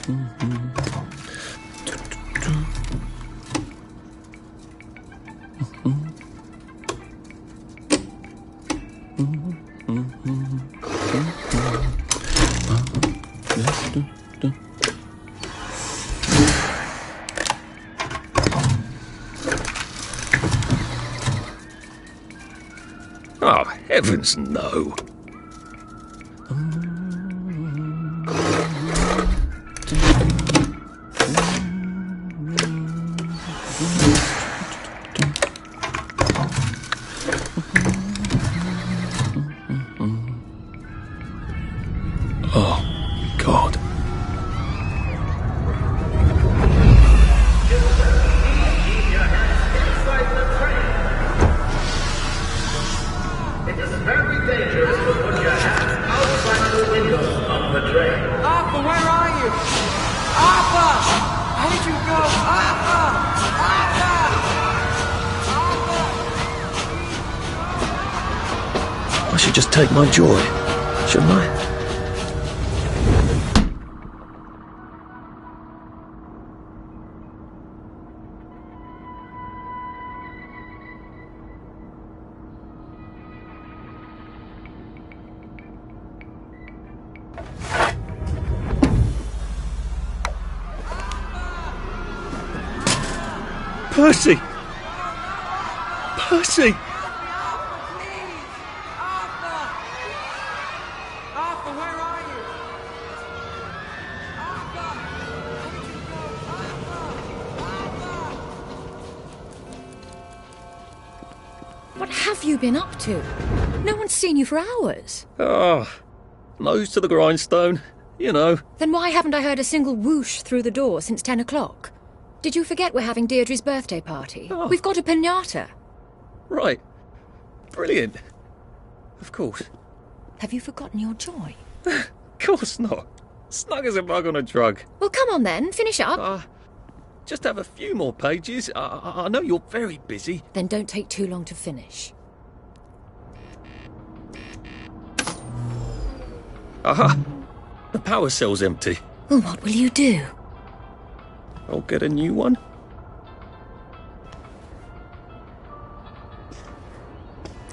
Oh, heavens no. Oh, God. It is very dangerous to put your hands outside the windows of the train. Arthur, where are you? Arthur! How did you go? Arthur! Arthur! Arthur! I should just take my joy, shouldn't I? Percy! Percy! Arthur! Arthur, where are you? Arthur! How did you go? Arthur! What have you been up to? No one's seen you for hours. Oh, nose to the grindstone, you know. Then why haven't I heard a single whoosh through the door since 10 o'clock? Did you forget we're having Deirdre's birthday party? Oh. We've got a piñata. Right. Brilliant. Of course. Have you forgotten your joy? Of course not. Snug as a bug on a drug. Well, come on then, finish up. Just have a few more pages. I know you're very busy. Then don't take too long to finish. Aha! The power cell's empty. Well, what will you do? I'll get a new one.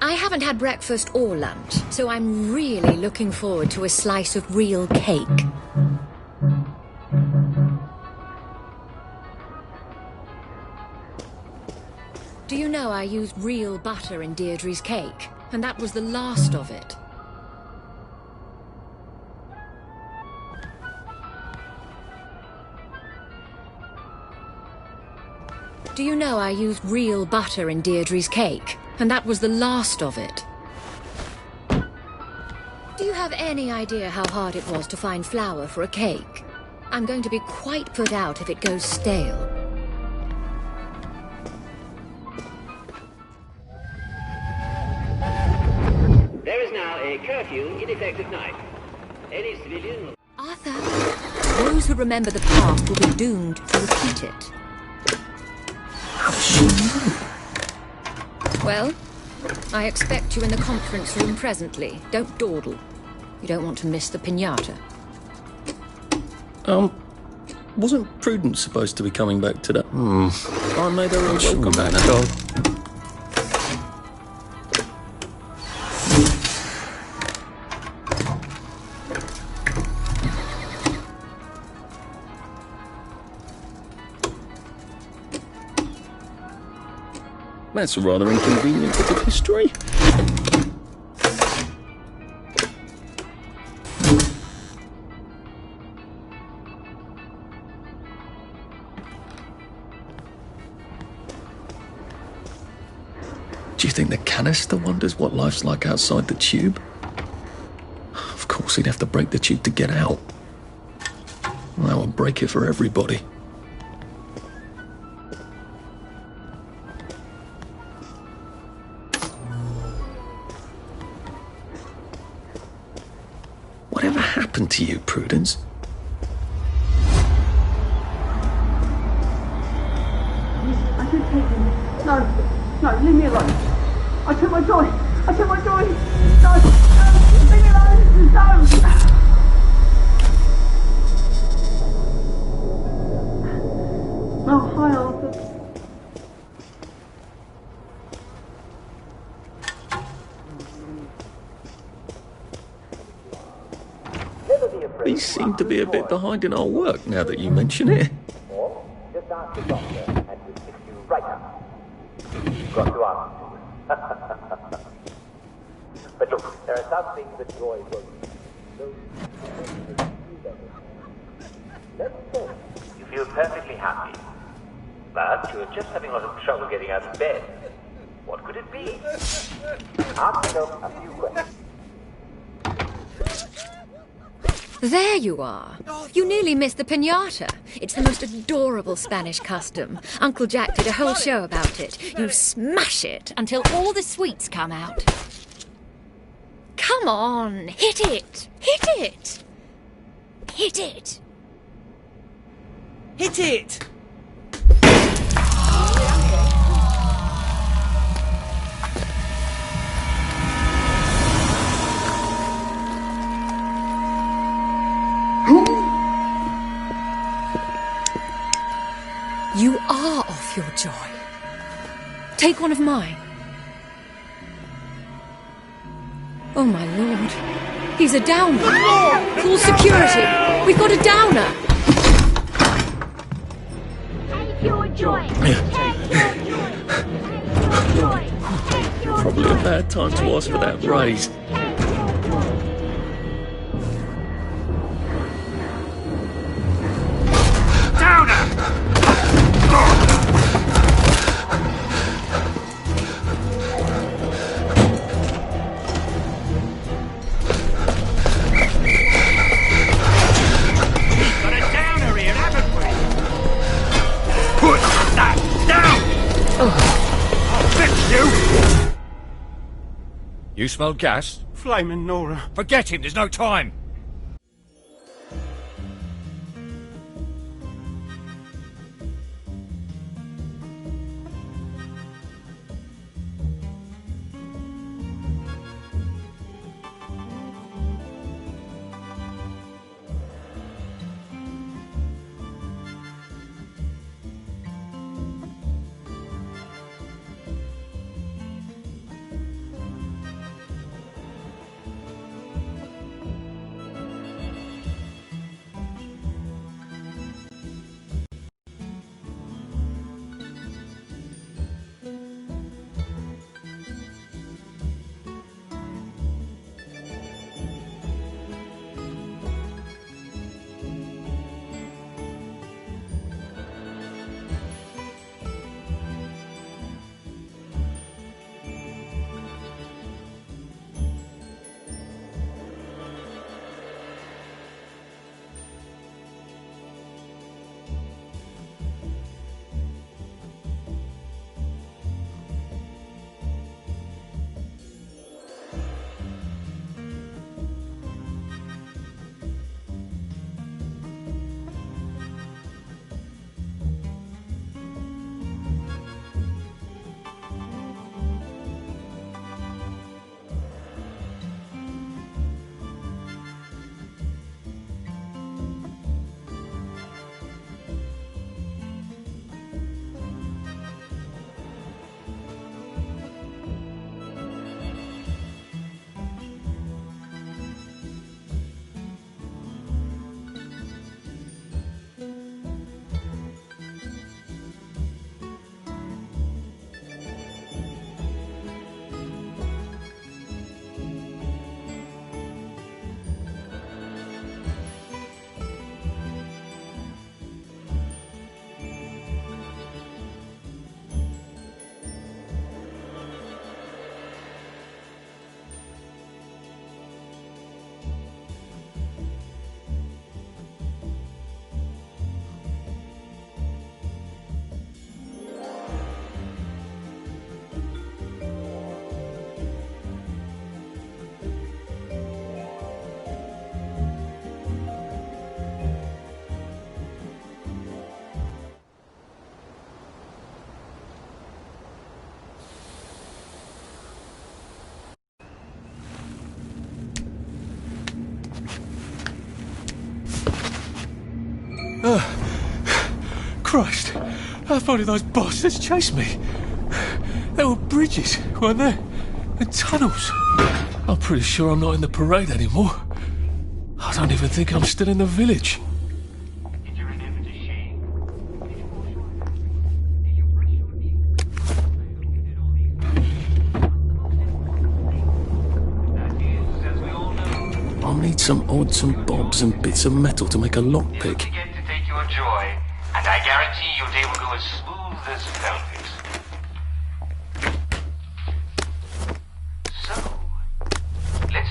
I haven't had breakfast or lunch, so I'm really looking forward to a slice of real cake. Do you know I used real butter in Deirdre's cake? And that was the last of it. Do you know I used real butter in Deirdre's cake? And that was the last of it. Do you have any idea how hard it was to find flour for a cake? I'm going to be quite put out if it goes stale. There is now a curfew in effect at night. Any civilian... Arthur, those who remember the past will be doomed to repeat it. Well, I expect you in the conference room presently. Don't dawdle. You don't want to miss the piñata. Wasn't Prudence supposed to be coming back today? I made her a welcome back, dog. That's a rather inconvenient bit of history. Do you think the canister wonders what life's like outside the tube? Of course, he'd have to break the tube to get out. Well, that would break it for everybody. Whatever happened to you, Prudence? I didn't take him. No, leave me alone. I took my joy. No, leave me alone. No. These seem to be a bit behind in our work now that you mention it. Or just ask the doctor and we'll fix you right up. You've got to answer to it. But look, there are some things that joy won't do. Let's say you feel perfectly happy, but you're just having a lot of trouble getting out of bed. What could it be? Ask yourself a few questions. There you are. You nearly missed the piñata. It's the most adorable Spanish custom. Uncle Jack did a whole show about it. You smash it until all the sweets come out. Come on, hit it! Hit it! Hit it! Hit it! You are off your joy. Take one of mine. Oh my lord. He's a downer. Call security. We've got a downer. Take your joy. Take your joy. Take your joy. Take your Probably a bad time to ask for that raise. You smelled gas? Flaming Nora. Forget him, there's no time. Christ, how far did those bastards chase me? There were bridges, weren't there? And tunnels. I'm pretty sure I'm not in the parade anymore. I don't even think I'm still in the village. I'll need some odds and bobs and bits of metal to make a lockpick. Don't forget to take your joy, and I guarantee your day will go as smooth as velvet. So, let's...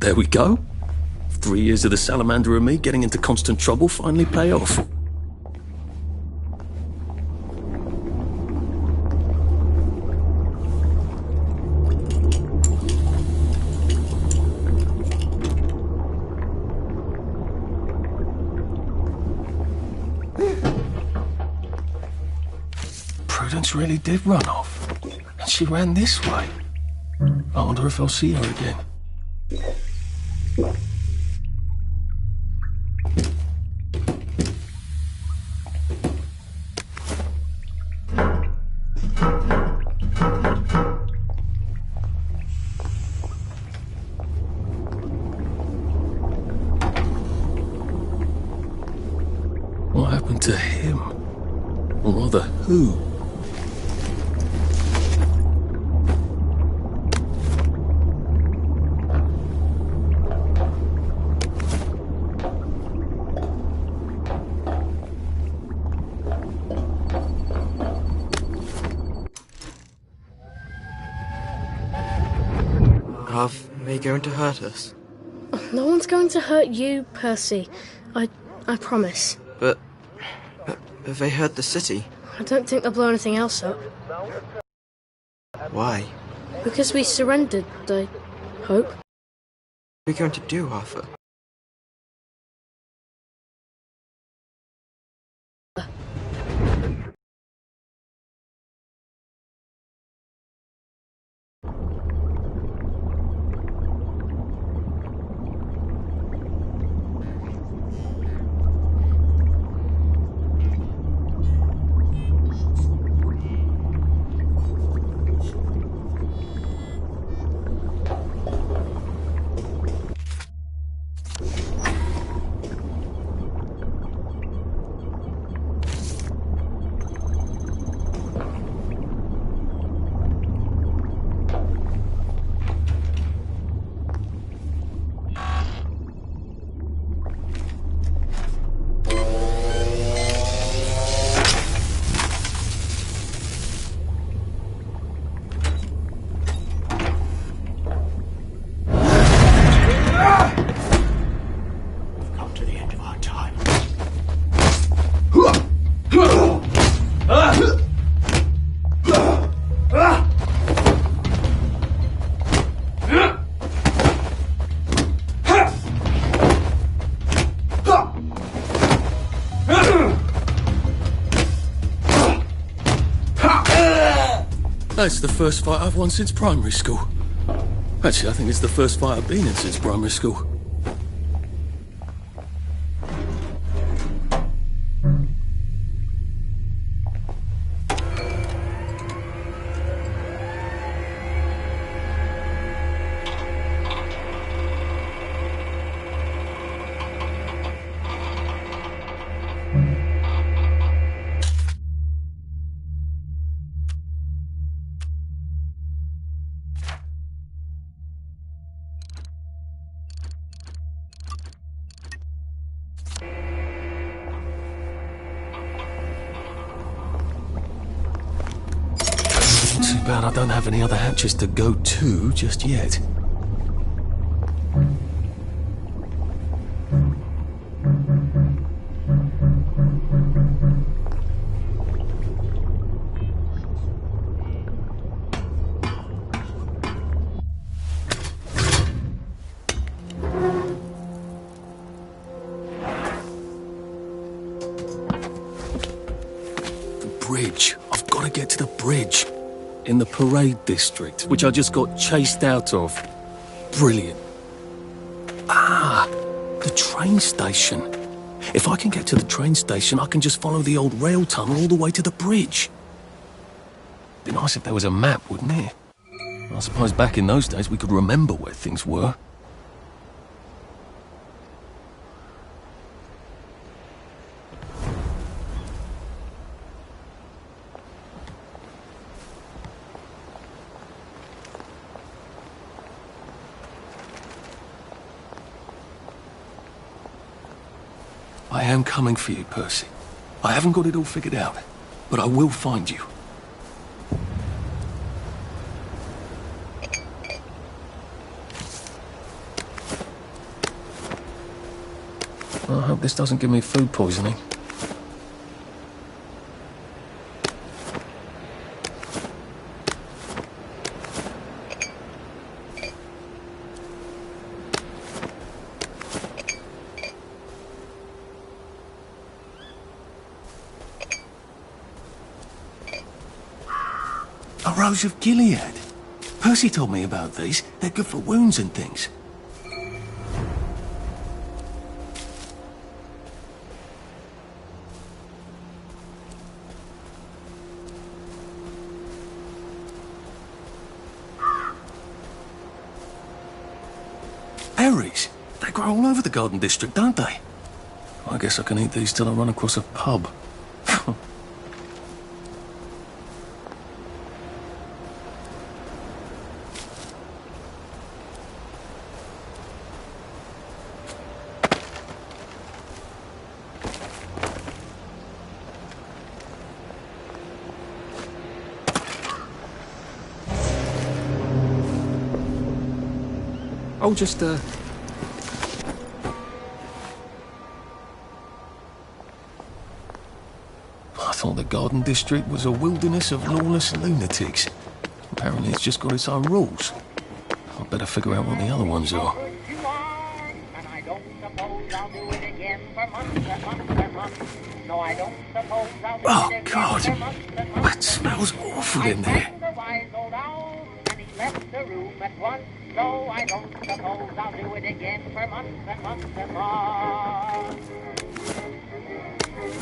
There we go. 3 years of the salamander and me getting into constant trouble finally pay off. Prudence really did run off. And she ran this way. I wonder if I'll see her again. What happened to him? Or rather, who? Are they going to hurt us? No one's going to hurt you, Percy. I promise. But they hurt the city. I don't think they'll blow anything else up. Why? Because we surrendered, I hope. What are we going to do, Arthur? That's the first fight I've won since primary school. Actually, I think it's the first fight I've been in since primary school. Too bad I don't have any other hatches to go to just yet. The bridge. I've got to get to the bridge. In the parade district, which I just got chased out of. Brilliant. Ah, the train station. If I can get to the train station, I can just follow the old rail tunnel all the way to the bridge. Be nice if there was a map, wouldn't it? I suppose back in those days we could remember where things were. I am coming for you, Percy. I haven't got it all figured out, but I will find you. I hope this doesn't give me food poisoning. A Rose of Gilead. Percy told me about these. They're good for wounds and things. Berries. They grow all over the Garden District, don't they? I guess I can eat these till I run across a pub. Oh, just, I thought the Garden District was a wilderness of lawless lunatics. Apparently it's just got its own rules. I'd better figure out what the other ones are. Oh, God! That smells awful in there. Left the room at once, so I don't suppose I'll do it again for months and months and months.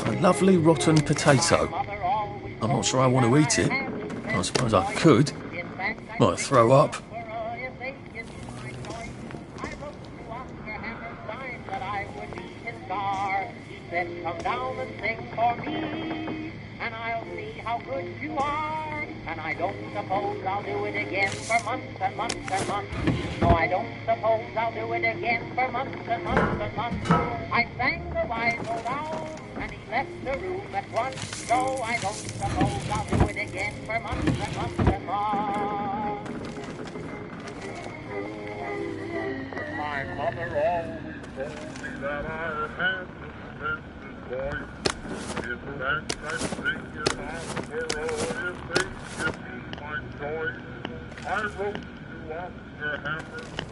A lovely rotten potato. I'm not sure I want to eat it. I suppose I could. Might throw up. He said, come down and sing for me, and I'll see how good you are. And I don't suppose I'll do it again for months and months and months. No, I don't suppose I'll do it again for months and months and months. I sang the wise old owl, and he left the room at once. So I don't suppose I'll do it again for months and months and months. My mother always told me that I had the splendid voice. In fact, I sing it on the road if they give me my choice. I wrote to Oscar Hammerstein.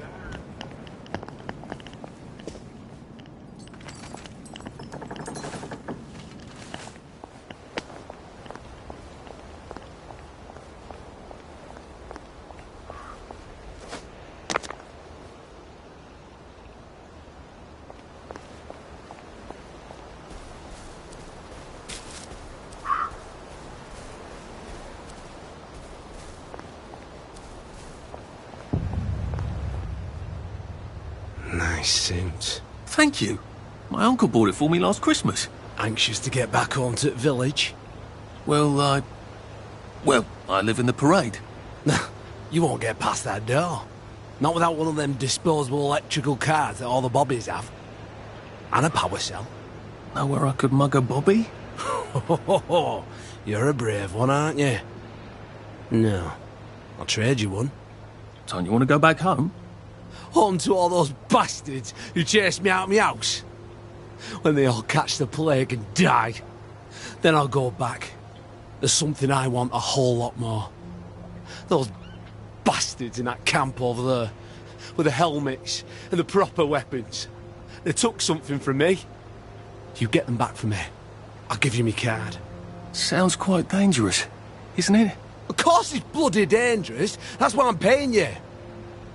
Nice suit. Thank you. My uncle bought it for me last Christmas. Anxious to get back home to the village? Well, I live in the parade. You won't get past that door. Not without one of them disposable electrical cars that all the bobbies have. And a power cell. Know where I could mug a bobby? You're a brave one, aren't you? No. I'll trade you one. Don't you want to go back home? Home to all those bastards who chased me out of my house. When they all catch the plague and die. Then I'll go back. There's something I want a whole lot more. Those bastards in that camp over there. With the helmets and the proper weapons. They took something from me. You get them back for me. I'll give you my card. Sounds quite dangerous, isn't it? Of course it's bloody dangerous. That's why I'm paying you.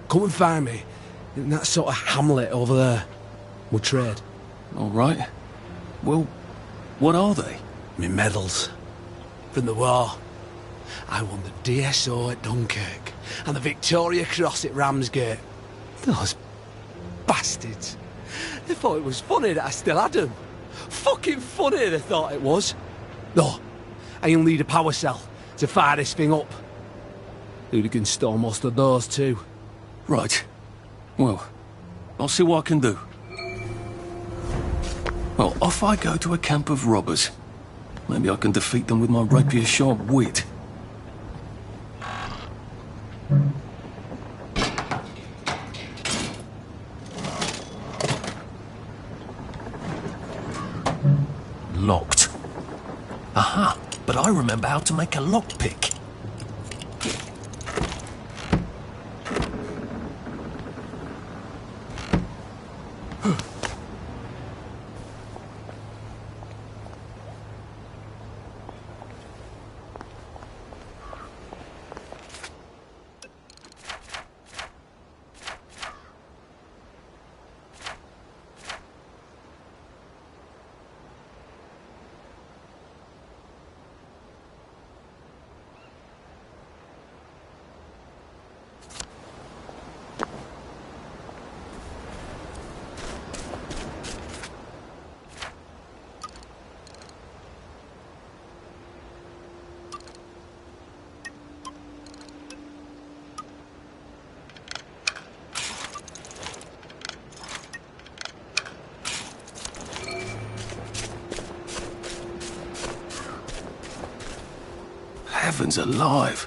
Come and find me in that sort of hamlet over there. We'll trade. All right. Well, what are they? Me medals. From the war. I won the DSO at Dunkirk and the Victoria Cross at Ramsgate. Those bastards. They thought it was funny that I still had them. Fucking funny they thought it was. No, I only need a power cell to fire this thing up. Hooligans stole most of those too. Right. Well, I'll see what I can do. Well, off I go to a camp of robbers. Maybe I can defeat them with my rapier-sharp wit. Locked. Aha, but I remember how to make a lockpick. Heavens alive!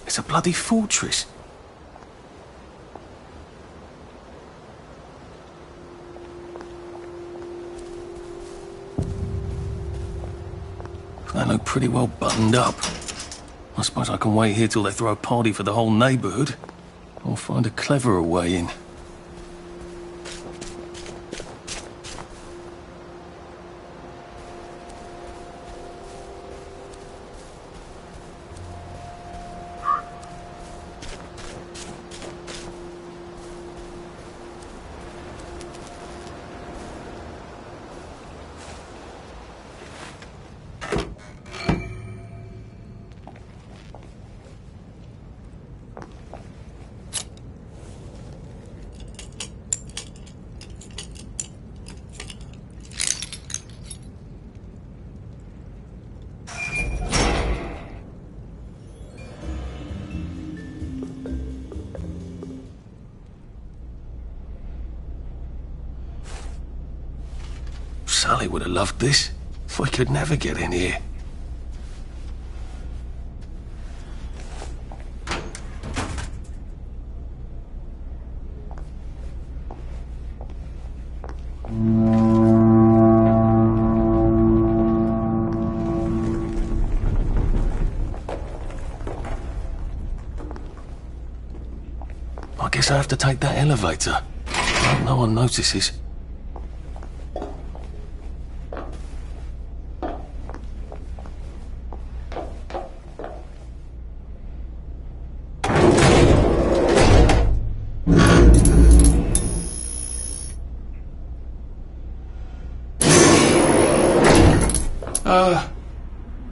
It's a bloody fortress. They look pretty well buttoned up. I suppose I can wait here till they throw a party for the whole neighbourhood. Or find a cleverer way in. Sally would have loved this. We could never get in here. I guess I have to take that elevator. I hope no one notices.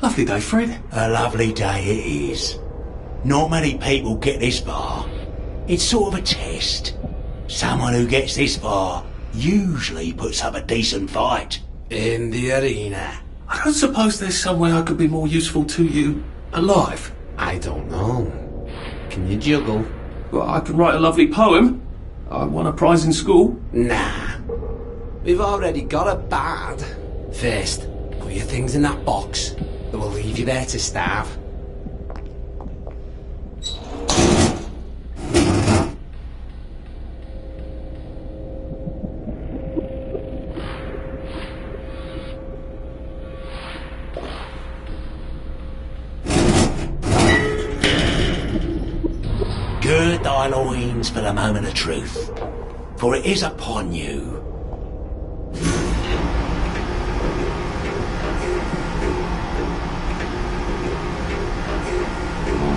Lovely day, Fred. A lovely day it is. Not many people get this far. It's sort of a test. Someone who gets this far usually puts up a decent fight. In the arena. I don't suppose there's some way I could be more useful to you alive. I don't know. Can you juggle? Well, I can write a lovely poem. I won a prize in school. Nah. We've already got a bard. First, put your things in that box. That will leave you there to starve. Gird thy loins for the moment of truth, for it is upon you.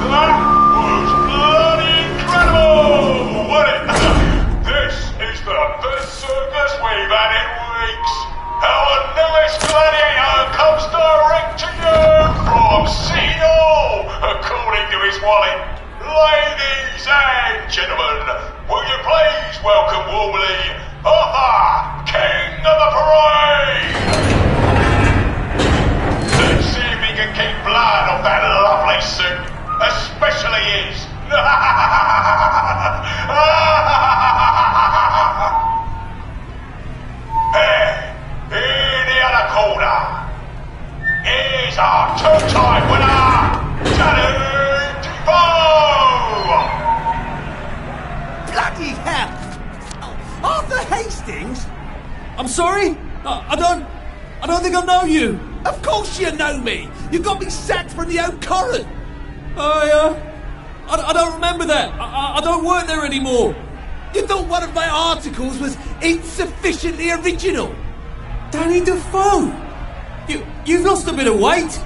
That was bloody incredible, wasn't it? This is the best circus we've had Wobbly, Arthur, King of the Parade! Let's see if he can keep blood off that lovely suit, especially his. Hey, in the other corner, is our two-time winner, Danny Defoe! Bloody hell! Arthur Hastings? I'm sorry? I don't think I know you. Of course you know me. You got me sacked from the Oak Current. I don't remember that. I don't work there anymore. You thought one of my articles was insufficiently original? Danny Defoe! You've lost a bit of weight.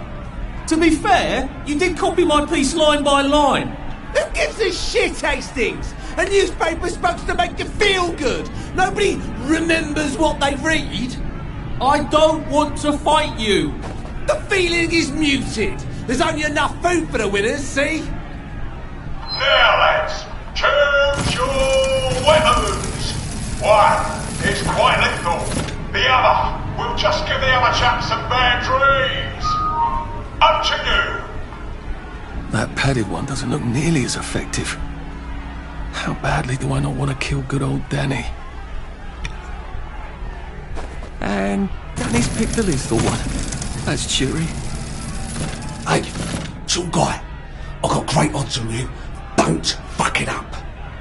To be fair, you did copy my piece line by line. Who gives a shit, Hastings? A newspaper's supposed to make you feel good. Nobody remembers what they read. I don't want to fight you. The feeling is muted. There's only enough food for the winners, see? Now, lads, choose your weapons. One is quite lethal. The other will just give the other chap some bad dreams. Up to you. That padded one doesn't look nearly as effective. How badly do I not want to kill good old Danny? And Danny's picked the lethal one. That's cheery. Hey, some guy. I got great odds on you. Don't fuck it up.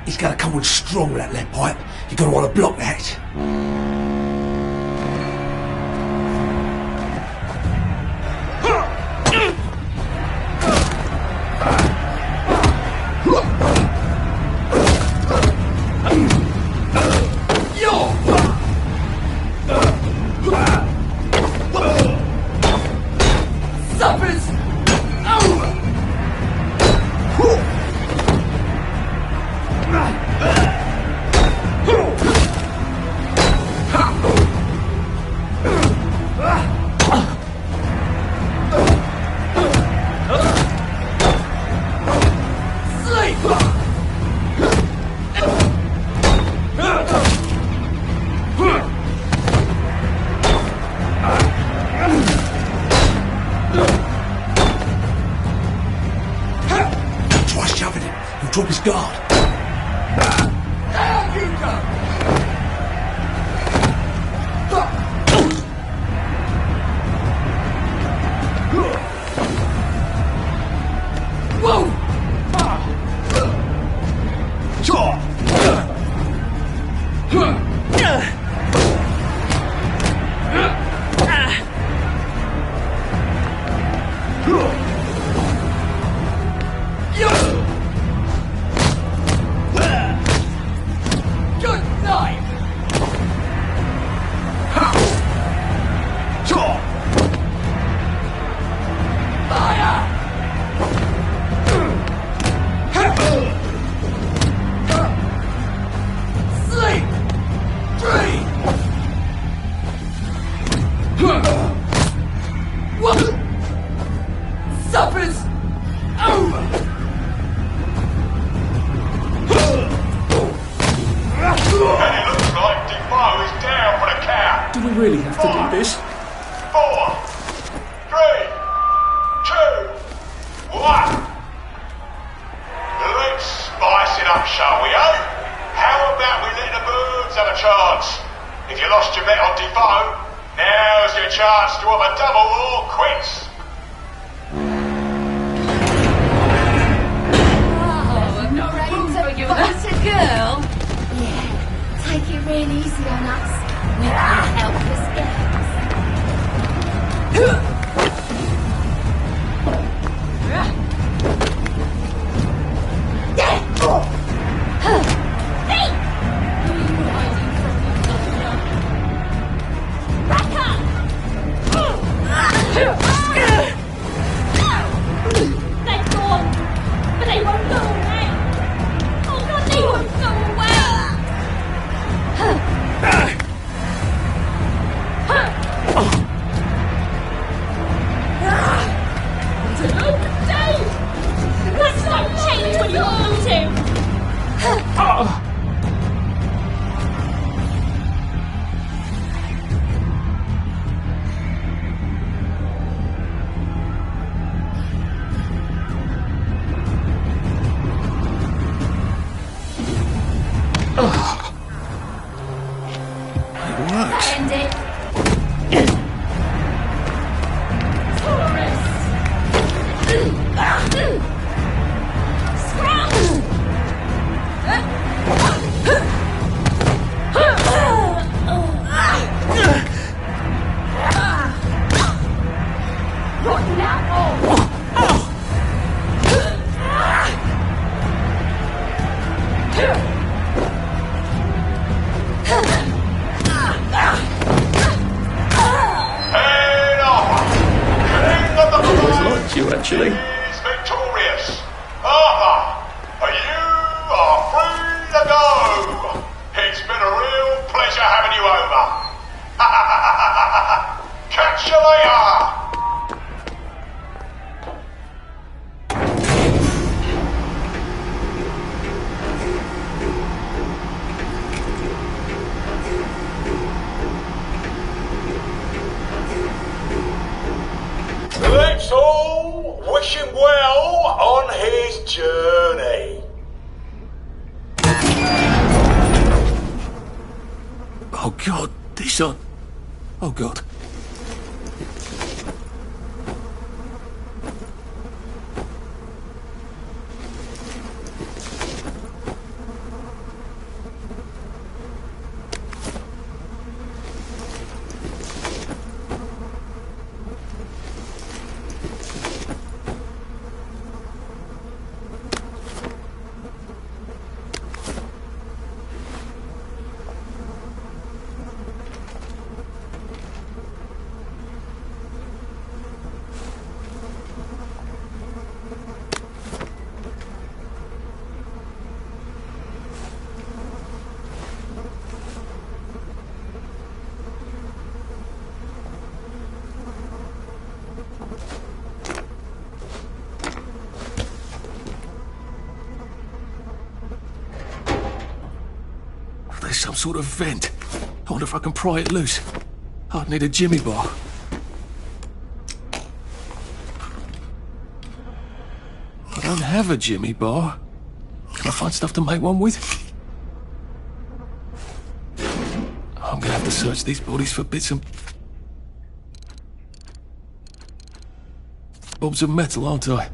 He's gonna come on strong with that lead pipe. You're gonna want to block that. Drop his guard. Down you go! Whoa! Really have to do this? 4, 3, 2, 1. Let's spice it up, shall we, eh? How about we let the birds have a chance? If you lost your bet on Defoe, now's your chance to have a double or quits. Oh, I'm not ready to tell you that's a girl. Yeah, take it real easy on us. We can't help this girls. They're gone, but they won't go away. Oh God, they won't go away. It works. End it. Taurus. Scram. Rotten apple. You actually. Is victorious. Arthur, you are free to go. It's been a real pleasure having you over. Catch you later. Let's all wish him well on his journey. Oh God, these are... Oh God. There's some sort of vent. I wonder if I can pry it loose. I'd need a jimmy bar. I don't have a jimmy bar. Can I find stuff to make one with? I'm gonna have to search these bodies for bits and bobs of metal, aren't I?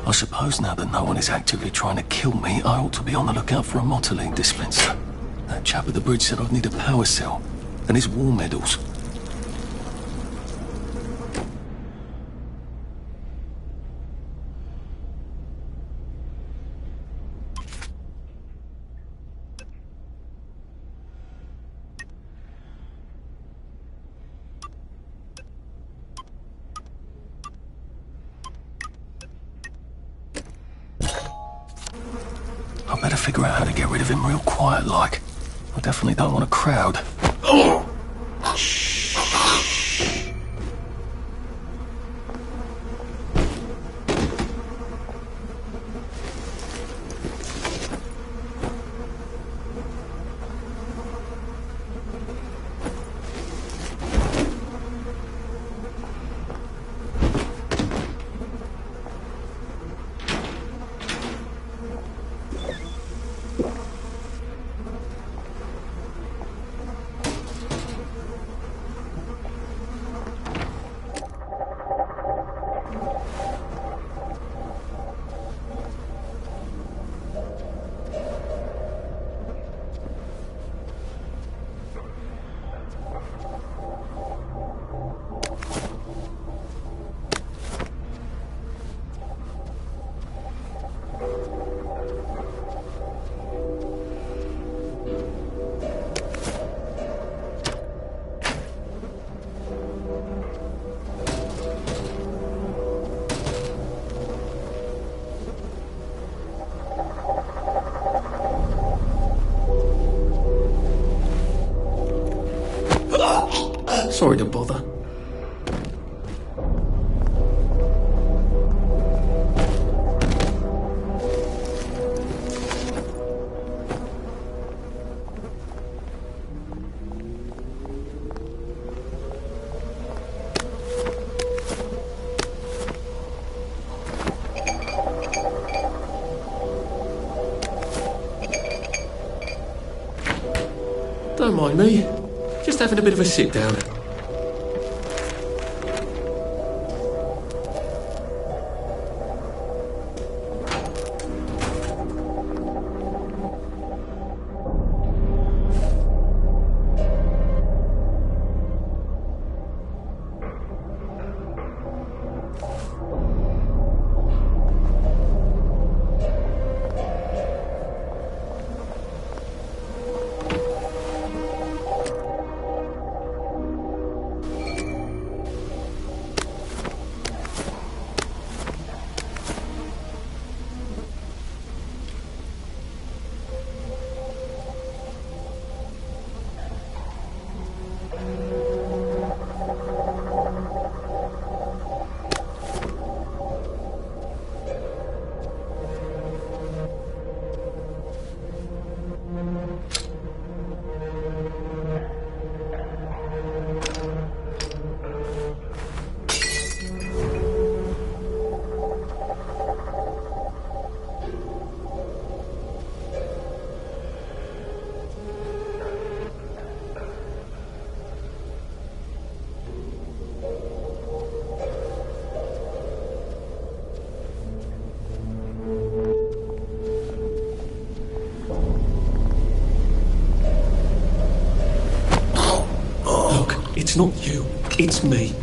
I suppose now that no one is actively trying to kill me, I ought to be on the lookout for a motoline dispenser. That chap at the bridge said I'd need a power cell, and his war medals. I better figure out how to get rid of him real quiet like. I definitely don't want a crowd. Oh! Sorry to bother. Don't mind me. Just having a bit of a sit down. It's not you, it's me.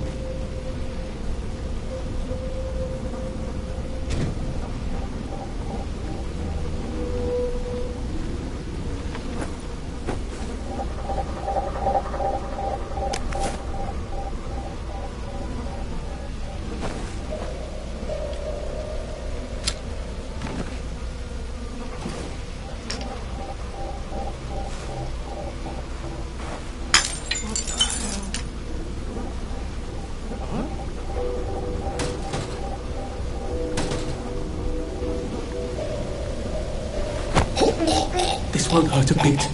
This won't hurt a bit.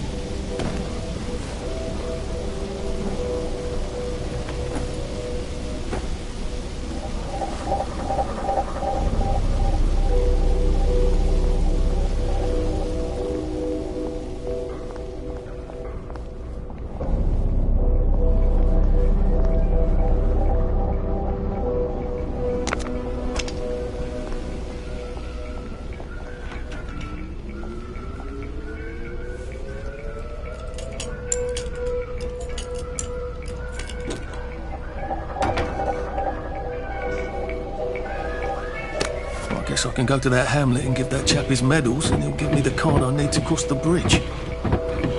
Guess I can go to that hamlet and give that chap his medals, and he'll give me the card I need to cross the bridge.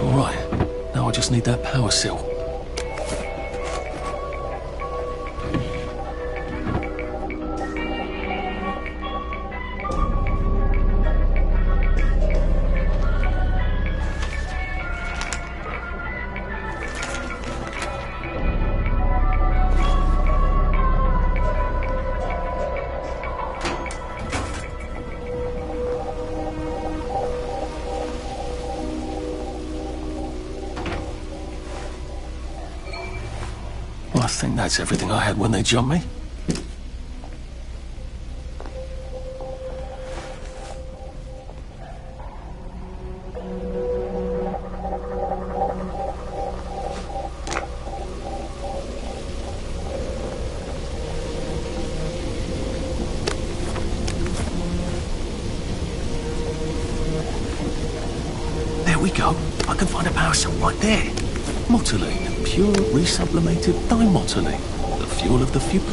All right, now I just need that power cell. I think that's everything I had when they jumped me. There we go. I can find a power cell right there. Motoline. Pure resublimated dimotylene, the fuel of the fuel.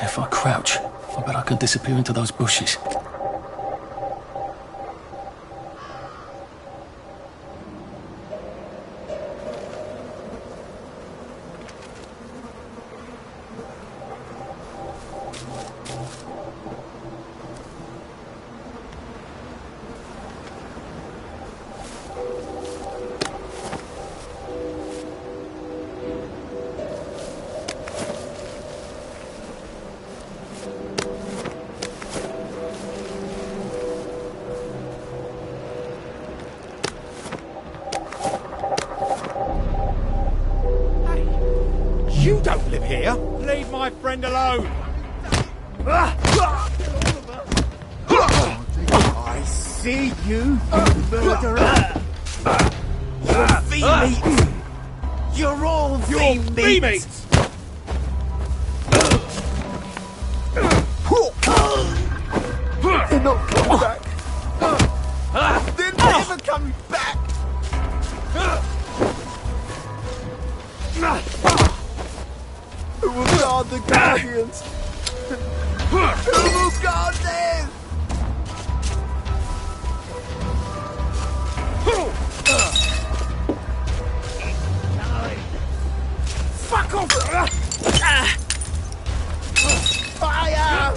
If I crouch, I bet I can disappear into those bushes. here. Leave my friend alone. I see you, murderer. You're V-meat. You're all V-meat. They're not coming back. They're never coming back. Who will guard the Guardians? Who will guard them? Fuck off! Fire!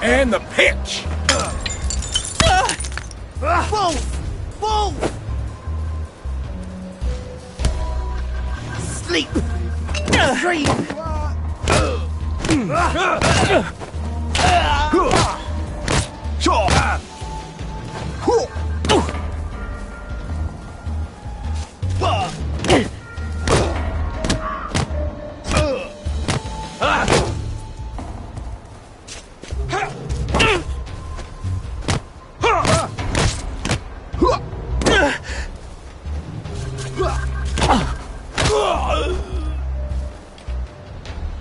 And the pitch! Wolf! Wolf! Sleep! Dream!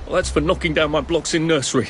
Well, that's for knocking down my blocks in nursery.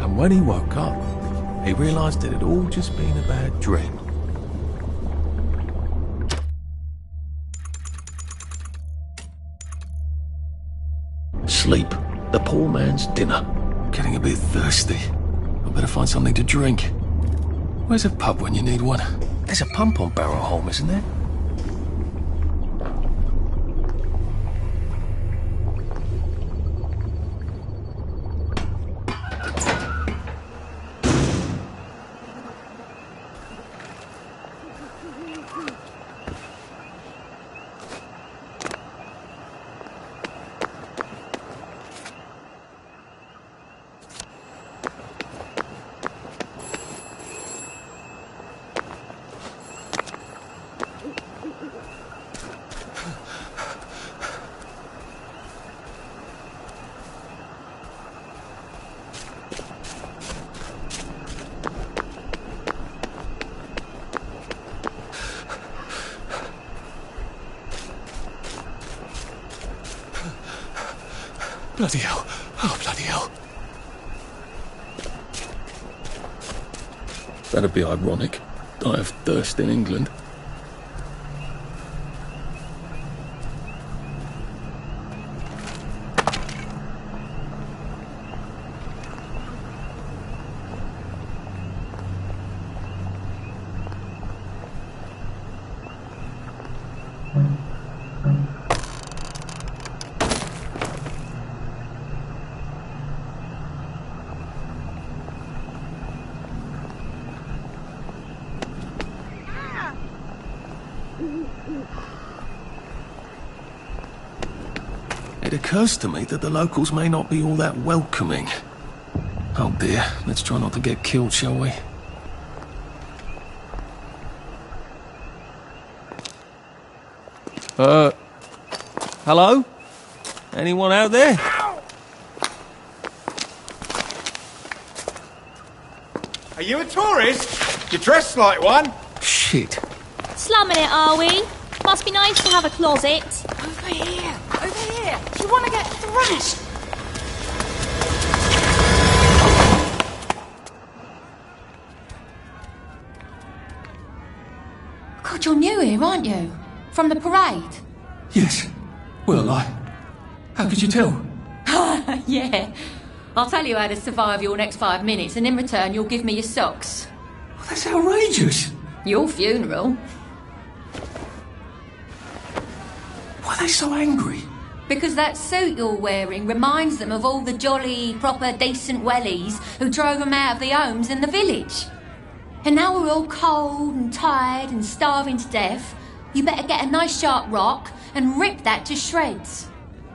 And when he woke up, he realised it had all just been a bad dream. Sleep. The poor man's dinner. Getting a bit thirsty. I better find something to drink. Where's a pub when you need one? There's a pump on Barrel Home, isn't there? Bloody hell. Oh, bloody hell. That'd be ironic. Die of thirst in England. It occurs to me that the locals may not be all that welcoming. Oh dear, let's try not to get killed, shall we? Hello? Anyone out there? Are you a tourist? You're dressed like one. Shit. Slumming it, are we? Must be nice to have a closet. Over here! Over here! Do you want to get thrashed? God, you're new here, aren't you? From the parade? Yes. Well, how could you tell? Yeah. I'll tell you how to survive your next 5 minutes, and in return you'll give me your socks. Well, that's outrageous. Your funeral. Why are they so angry? Because that suit you're wearing reminds them of all the jolly, proper, decent wellies who drove them out of the homes in the village. And now we're all cold and tired and starving to death. You better get a nice sharp rock and rip that to shreds.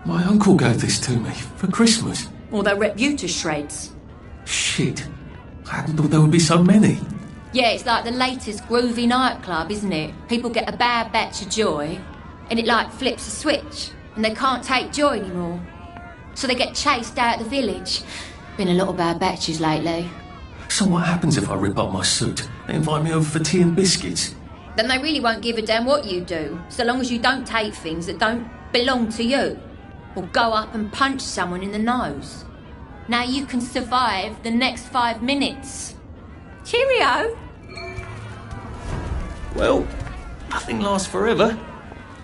My uncle gave this to me for Christmas. Or they'll rip you to shreds. Shit. I hadn't thought there would be so many. Yeah, it's like the latest groovy nightclub, isn't it? People get a bad batch of joy, and it like flips a switch, and they can't take joy anymore. So they get chased out of the village. Been a lot of bad batches lately. So what happens if I rip up my suit? They invite me over for tea and biscuits. Then they really won't give a damn what you do, so long as you don't take things that don't belong to you. Or go up and punch someone in the nose. Now you can survive the next 5 minutes. Cheerio! Well, nothing lasts forever,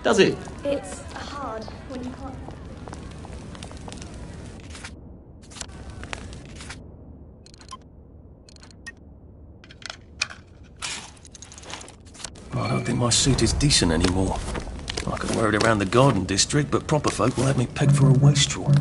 does it? It's hard when you can't. I don't think my suit is decent anymore. I could wear it around the garden district, but proper folk will have me pegged for a wastrel.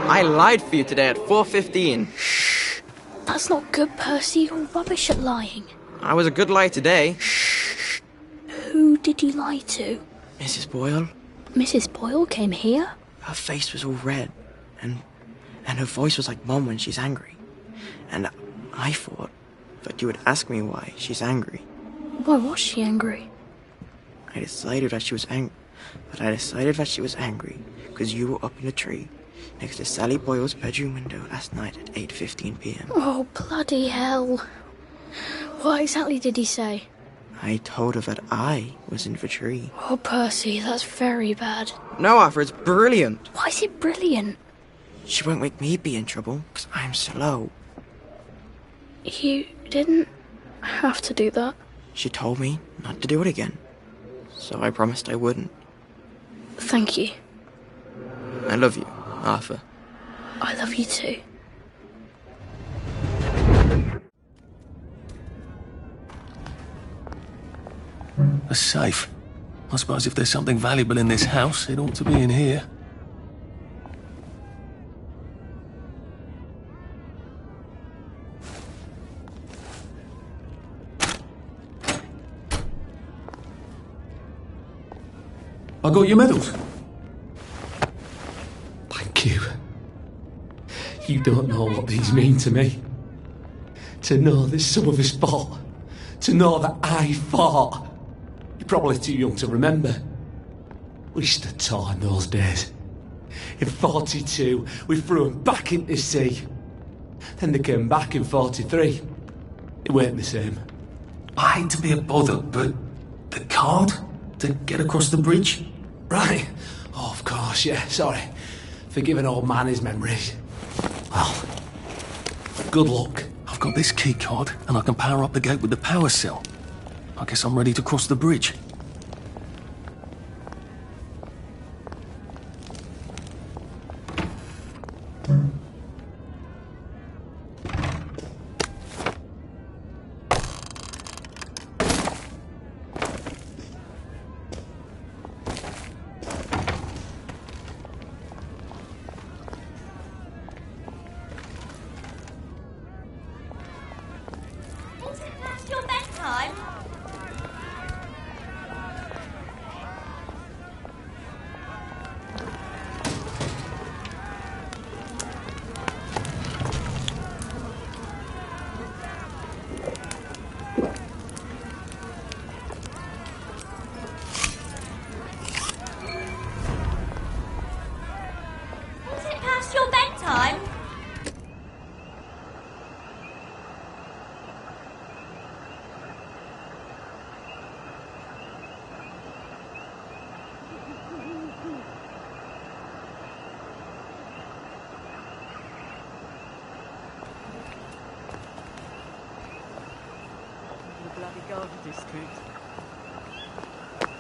I lied for you today at 4:15. That's not good, Percy. You're rubbish at lying. I was a good liar today. Who did you lie to? Mrs. Boyle. Mrs. Boyle came here? Her face was all red, and her voice was like Mum when she's angry. And I thought that you would ask me why she's angry. Why was she angry? I decided that she was but I decided that she was angry because you were up in a tree next to Sally Boyle's bedroom window last night at 8:15 p.m. Oh, bloody hell. What exactly did he say? I told her that I was in the tree. Oh, Percy, that's very bad. No, Arthur, it's brilliant. Why is it brilliant? She won't make me be in trouble because I'm slow. You didn't have to do that. She told me not to do it again, so I promised I wouldn't. Thank you. I love you, Arthur. I love you too. A safe. I suppose if there's something valuable in this house, it ought to be in here. I got your medals. Thank you. You don't know what these mean to me. To know that some of us fought. To know that I fought. You're probably too young to remember. We stood tall in those days. In 42, we threw them back into the sea. Then they came back in 43. It weren't the same. I hate to be a bother, but the card to get across the bridge? Right. Oh, of course, yeah, sorry. Forgive an old man his memories. Well, good luck. I've got this key card, and I can power up the gate with the power cell. I guess I'm ready to cross the bridge.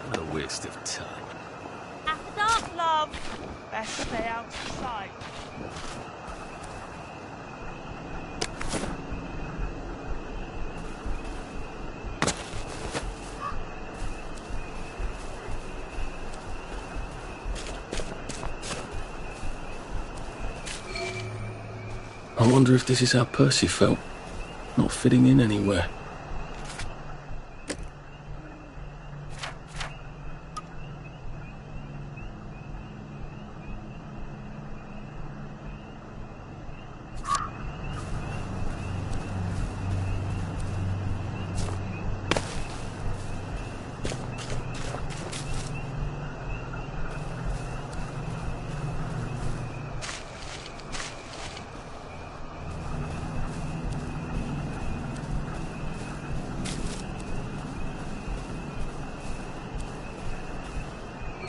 What a waste of time. After dark, love. Best stay out of sight. I wonder if this is how Percy felt. Not fitting in anywhere.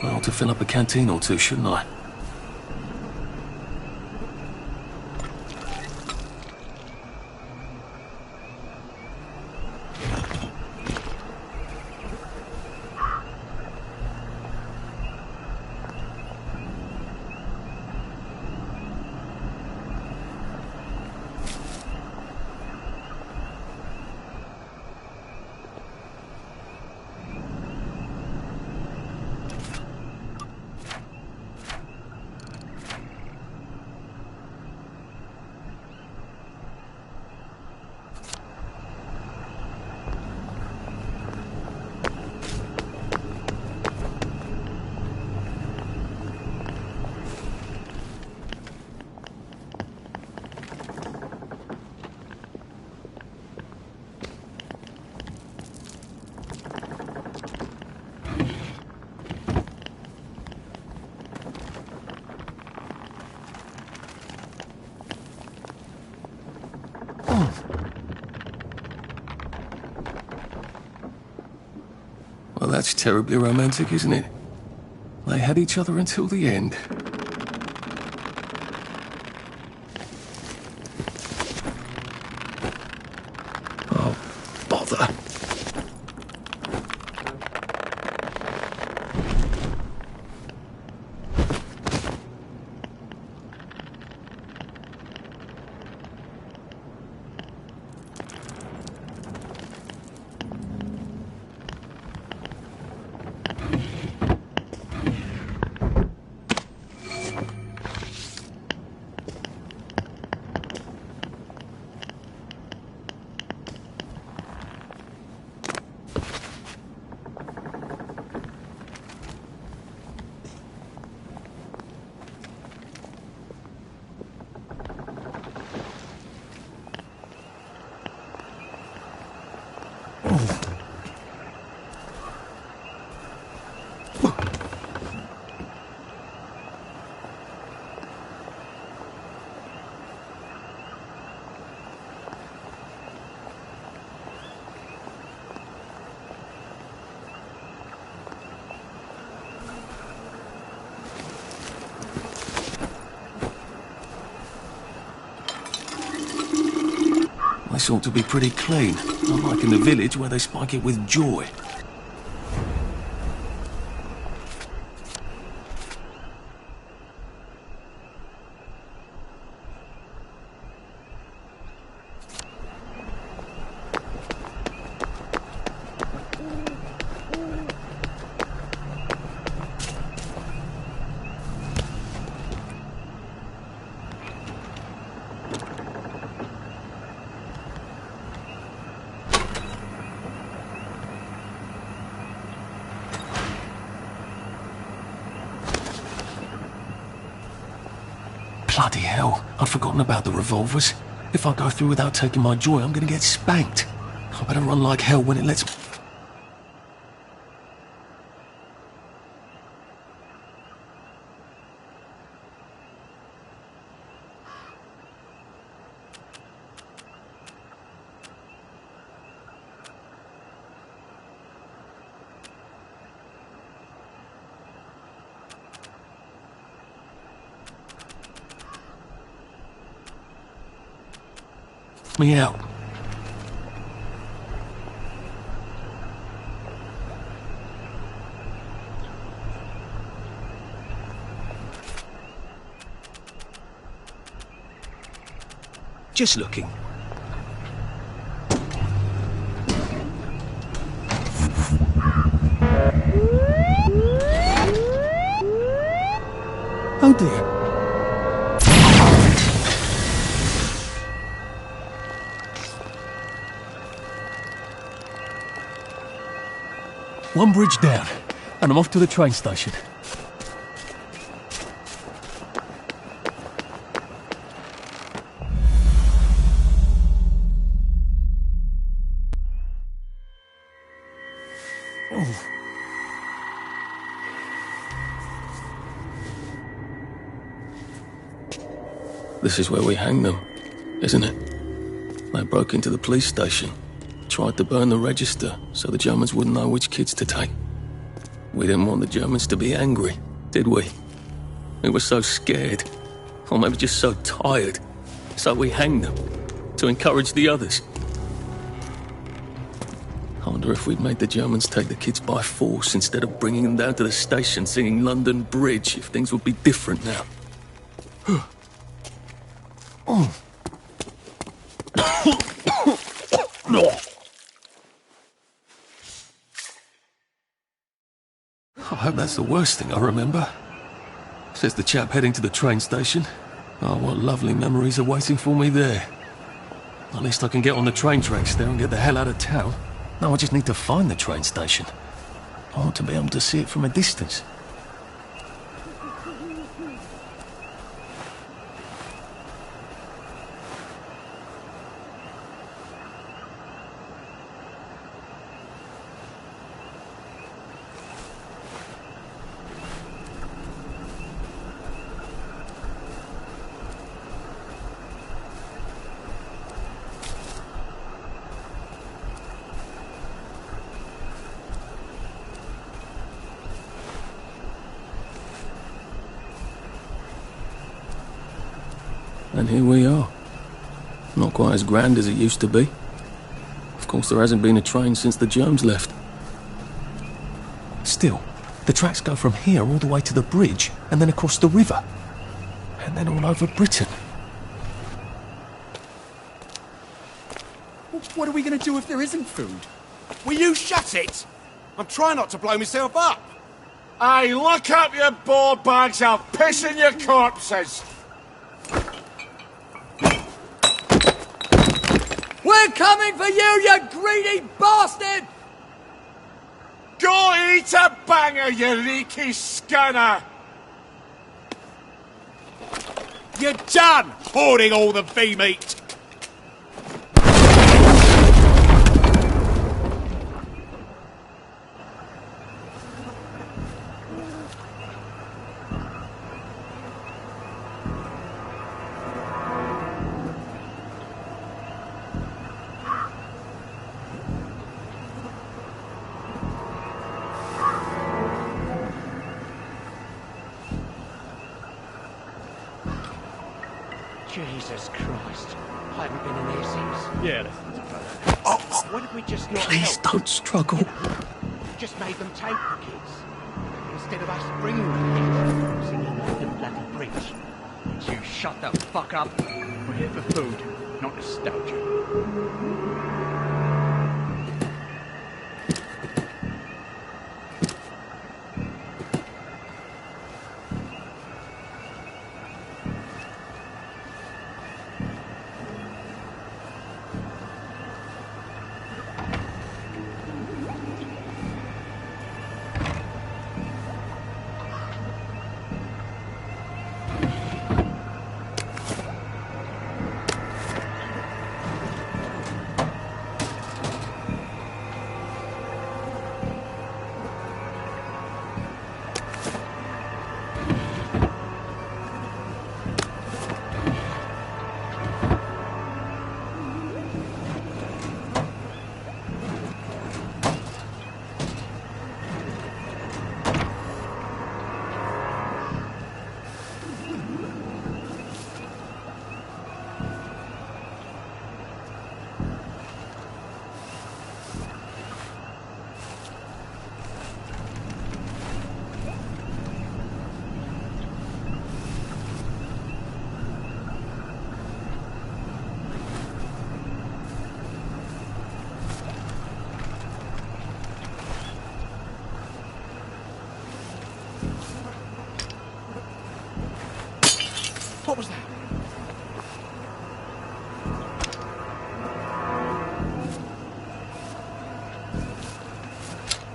I ought to fill up a canteen or two, shouldn't I? that's terribly romantic, isn't it? They had each other until the end. Oh, bother. This ought to be pretty clean, unlike in the village where they spike it with joy. Bloody hell, I'd forgotten about the revolvers. If I go through without taking my joy, I'm gonna get spanked. I better run like hell when it lets me out. Just looking. Oh dear. One bridge down, and I'm off to the train station. This is where we hang them, isn't it? They broke into the police station. Tried to burn the register so the Germans wouldn't know which kids to take. We didn't want the Germans to be angry, did we? We were so scared, or maybe just so tired, so we hanged them to encourage the others. I wonder if we'd made the Germans take the kids by force instead of bringing them down to the station singing London Bridge, if things would be different now. I hope that's the worst thing I remember. Says the chap heading to the train station. Oh, what lovely memories are waiting for me there. At least I can get on the train tracks there and get the hell out of town. Now I just need to find the train station. I want to be able to see it from a distance. And here we are. Not quite as grand as it used to be. Of course, there hasn't been a train since the germs left. Still, the tracks go from here all the way to the bridge, and then across the river. And then all over Britain. What are we going to do if there isn't food? Will you shut it? I'm trying not to blow myself up. Hey, look up your ball bags, I'll piss in your corpses. We're coming for you greedy bastard! Go eat a banger, you leaky scunner! You're done hoarding all the V-meat! Jesus Christ. I haven't been in here since. Yeah, Why did we just not Please help? don't struggle. Just made them take the kids. Instead of us bringing the kids, singing off the bloody bridge. You shut the fuck up. We're here for food, not nostalgia. What was that?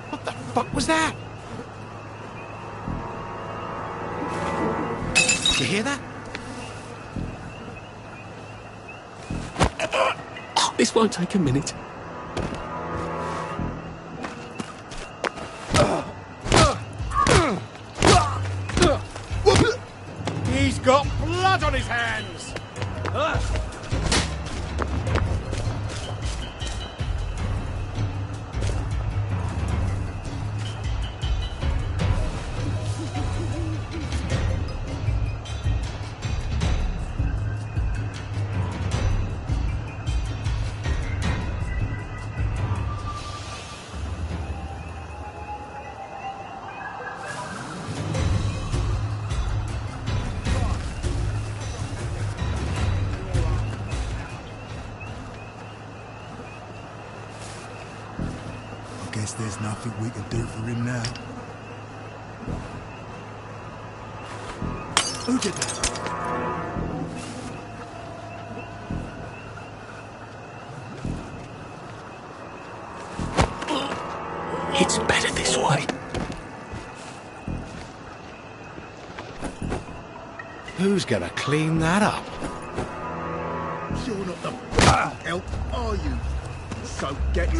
What the fuck was that? You hear that? This won't take a minute. He's got blood on his hands! Guess there's nothing we can do for him now. Who did that? It's better this way. Who's gonna clean that up? You're not the help, are you? So get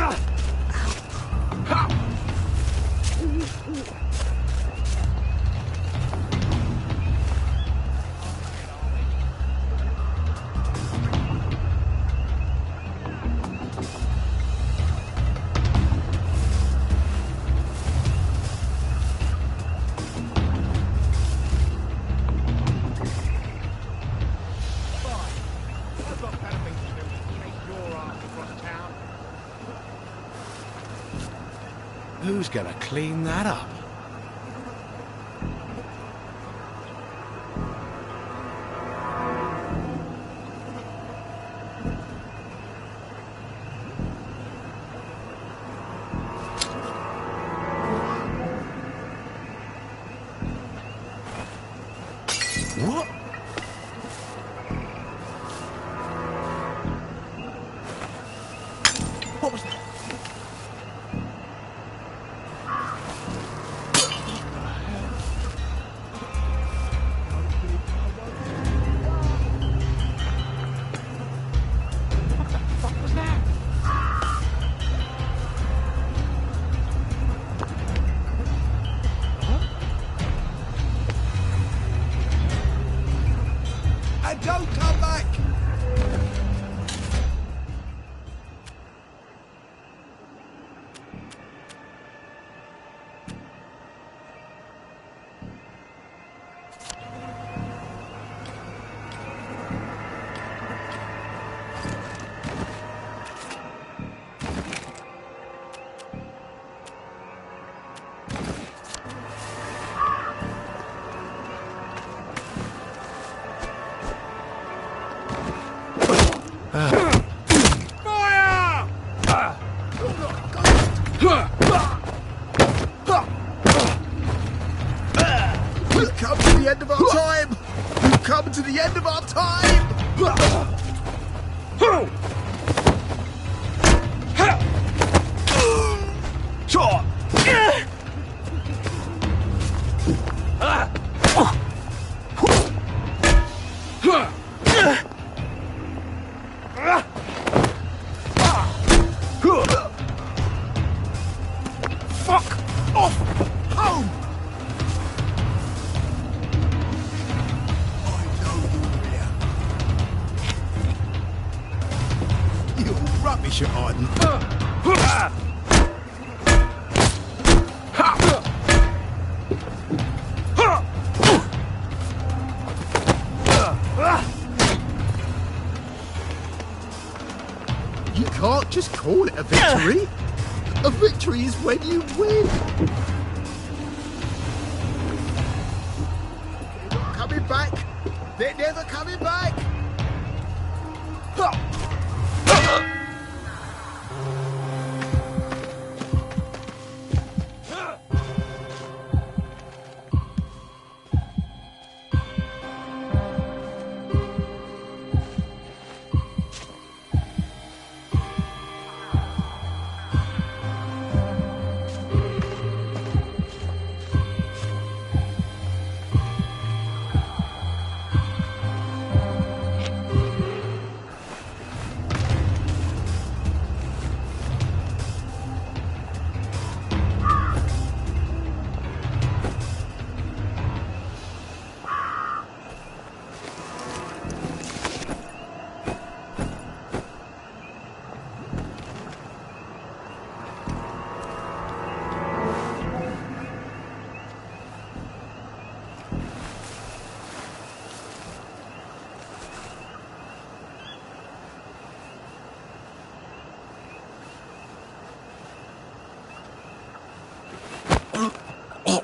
who's gonna clean that up? What? What was that? And don't come back! We've come to the end of our time! We've come to the end of our time! Fuck off! Home! You're rubbish at hiding. You can't just call it a victory. A victory is when you win. They're not coming back. They're never coming back.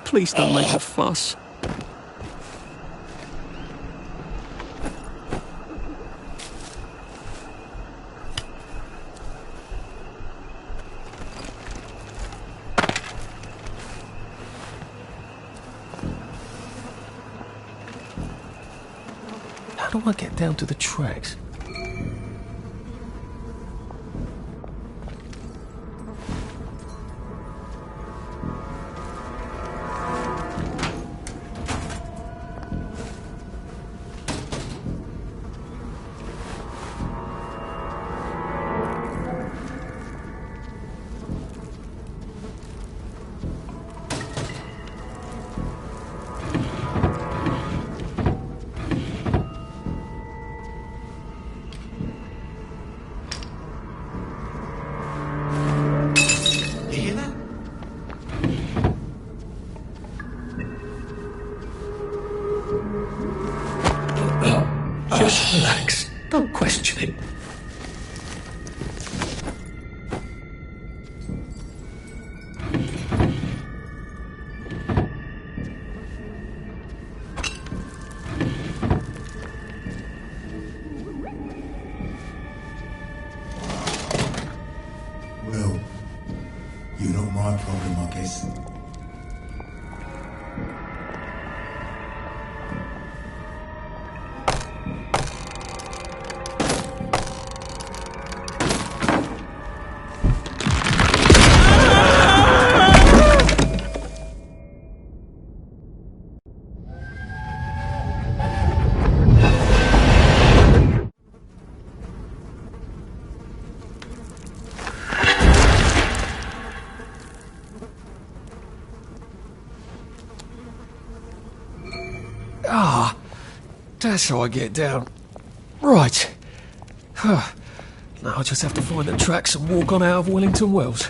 Please don't make a fuss. How do I get down to the tracks? Just relax. Don't question it. No problem, I guess. Ah, that's how I get down. Right. Now I just have to find the tracks and walk on out of Wellington Wells.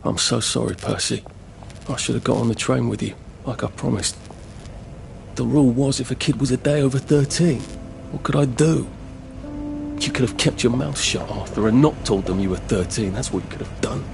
I'm so sorry, Percy. I should have got on the train with you, like I promised. The rule was if a kid was a day over 13, what could I do? You could have kept your mouth shut, Arthur, and not told them you were 13. That's what you could have done.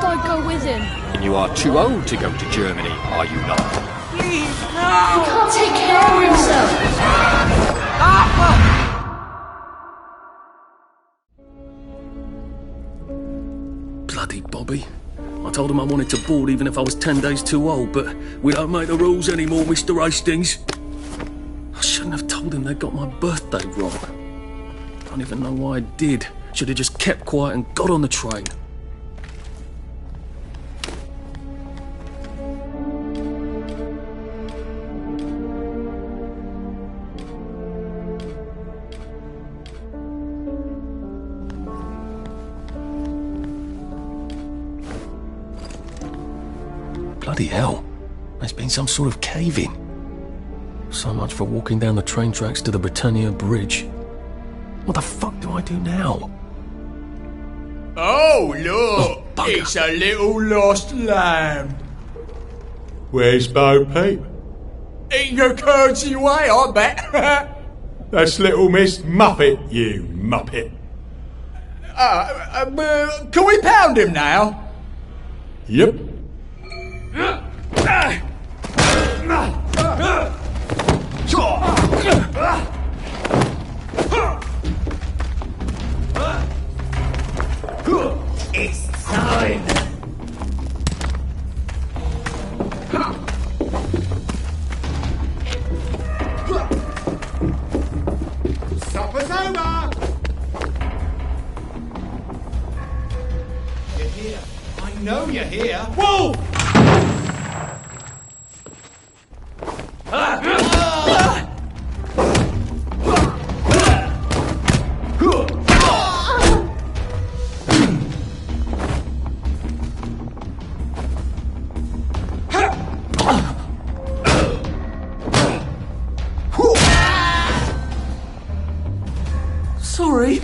I'd go with him. You are too old to go to Germany, are you not? Please, no! He can't take care of himself. Bloody Bobby. I told him I wanted to board even if I was 10 days too old, but we don't make the rules anymore, Mr. Hastings. I shouldn't have told him they got my birthday wrong. I don't even know why I did. Should have just kept quiet and got on the train. Bloody hell. There's been some sort of cave-in. So much for walking down the train tracks to the Britannia Bridge. What the fuck do I do now? Oh, look! It's a little lost lamb. Where's Bo Peep? Eating a curds away, I bet. That's little Miss Muppet, you muppet. Can we pound him now? Yep. It's time. Supper's over. You're here. I know you're here. Whoa! Sorry.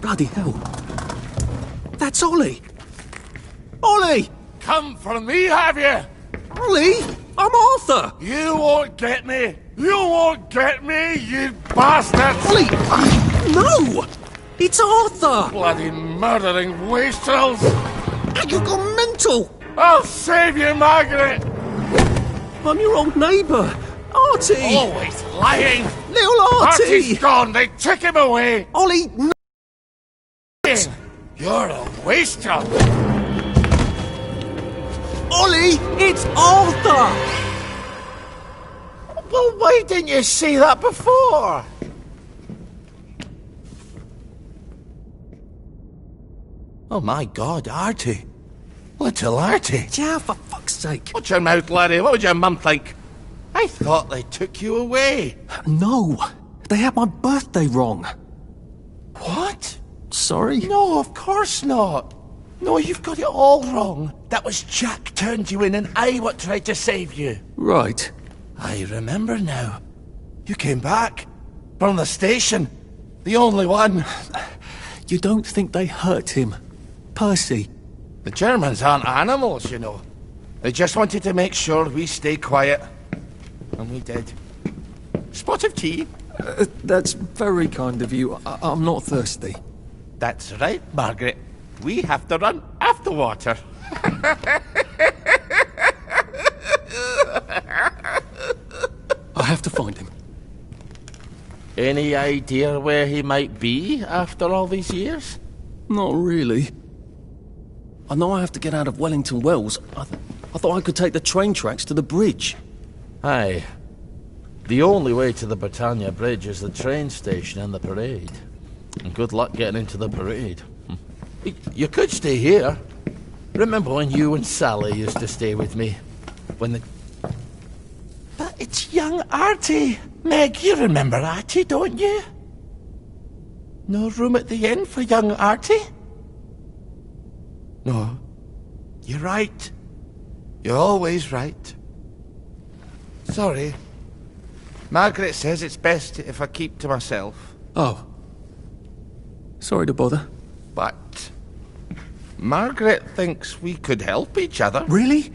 Bloody hell. That's Ollie. Ollie! Come for me, have you? Ollie! I'm Arthur! You won't get me! You won't get me, you bastard! Ollie! No! It's Arthur! Bloody murdering wastrels! You've gone mental! I'll save you, Margaret! I'm your old neighbour, Artie! Always lying! Little Artie! Artie's gone, they took him away! Ollie, no! You're a wastrel! Ollie, it's Arthur! Well, why didn't you say that before? Oh my God, Artie. Little Artie. Yeah, for fuck's sake. Watch your mouth, laddie. What would your mum think? I thought they took you away. No, they had my birthday wrong. What? Sorry? No, of course not. No, you've got it all wrong. That was Jack turned you in and I what tried to save you. Right. I remember now. You came back. From the station. The only one. You don't think they hurt him? Percy? The Germans aren't animals, you know. They just wanted to make sure we stay quiet. And we did. Spot of tea? That's very kind of you. I'm not thirsty. That's right, Margaret. We have to run after water. I have to find him. Any idea where he might be after all these years? Not really. I know I have to get out of Wellington Wells. I thought I could take the train tracks to the bridge. Aye. The only way to the Britannia Bridge is the train station and the parade. And good luck getting into the parade. You could stay here. Remember when you and Sally used to stay with me? But it's young Artie. Meg, you remember Artie, don't you? No room at the inn for young Artie? No. You're right. You're always right. Sorry. Margaret says it's best if I keep to myself. Oh. Sorry to bother. But Margaret thinks we could help each other. Really?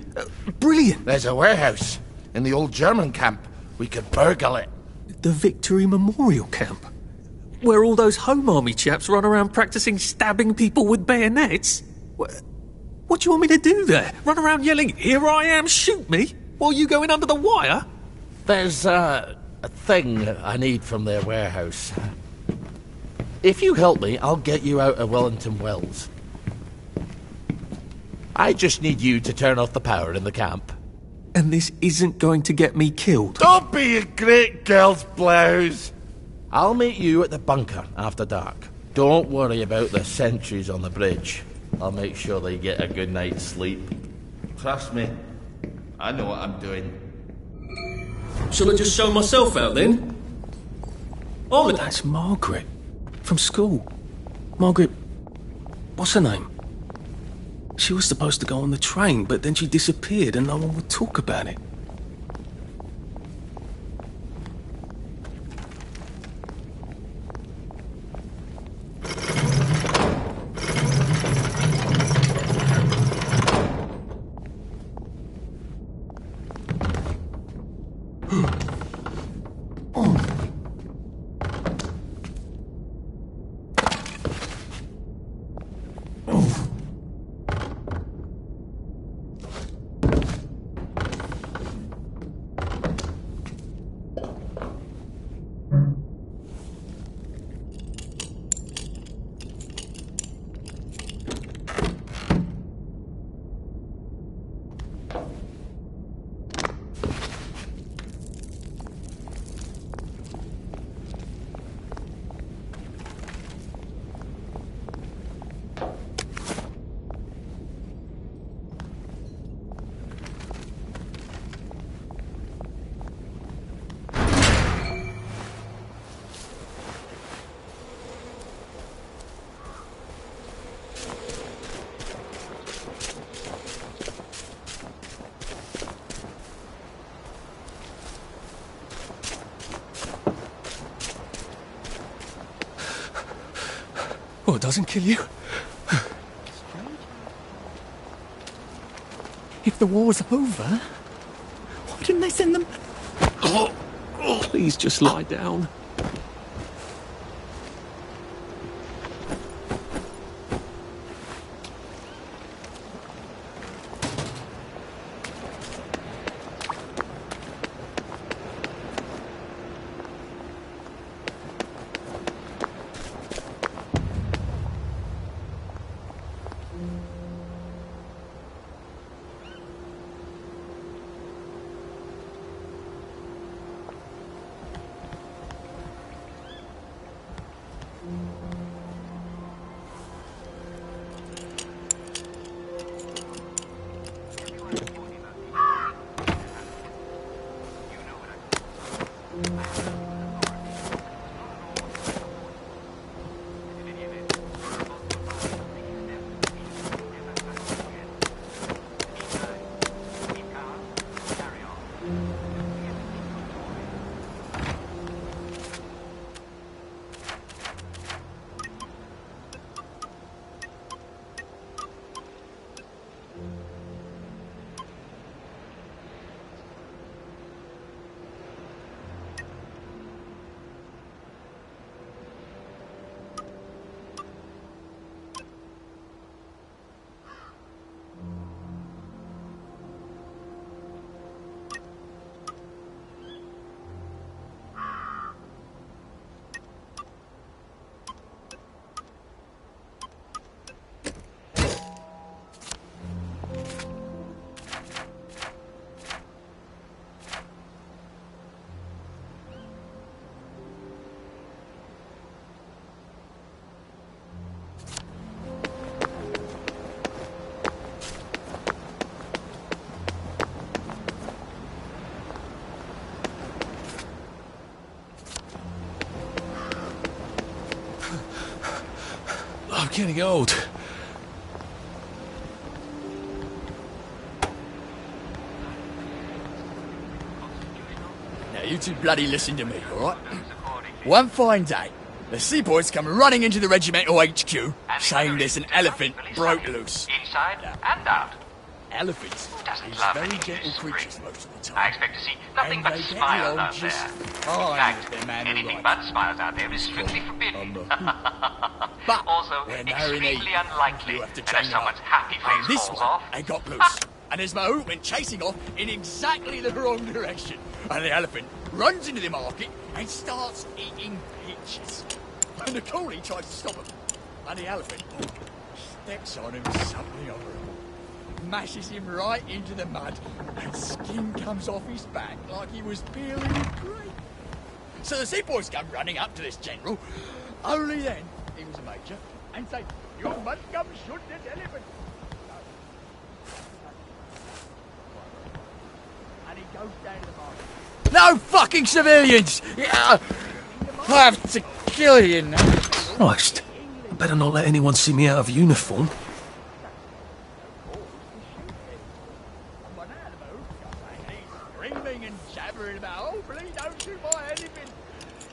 Brilliant. There's a warehouse in the old German camp. We could burgle it. The Victory Memorial Camp? Where all those Home Army chaps run around practicing stabbing people with bayonets? What do you want me to do there? Run around yelling, "Here I am, shoot me," while you go in under the wire? There's a thing I need from their warehouse. If you help me, I'll get you out of Wellington Wells. I just need you to turn off the power in the camp. And this isn't going to get me killed? Don't be a great girl's blouse. I'll meet you at the bunker after dark. Don't worry about the sentries on the bridge. I'll make sure they get a good night's sleep. Trust me, I know what I'm doing. Shall I just show myself out then? Oh, that's Margaret. From school. Margaret... what's her name? She was supposed to go on the train, but then she disappeared and no one would talk about it. it doesn't kill you. If the war's over, why didn't they send them... Please just lie down. I'm getting old. Now, you two bloody listen to me, alright? One fine day, the seaboys come running into the regimental HQ, saying there's an elephant broke loose. Inside and out. Elephants Doesn't is love very any gentle history. creatures most of the time. I expect to see nothing And but they get smiles along out just there. In fine fact, with their man anything alike. but smiles out there is strictly forbidden. But also, when they're in need, extremely unlikely you have to that chain if them up. someone's happy And face this falls one, off, they got loose. And his Mahout went chasing off in exactly the wrong direction. And the elephant runs into the market and starts eating peaches. And the coolie tries to stop him. And the elephant steps on him something horrible. Mashes him right into the mud, and skin comes off his back like he was peeling a grape. So the seaboys come running up to this general. Only then he was a major, and say, "You must come shoot this elephant." And he goes down to the market. No fucking civilians! Yeah, I have to kill you now. Christ. Better not let anyone see me out of uniform. Screaming and jabbering about, "Oh, please don't shoot my elephant."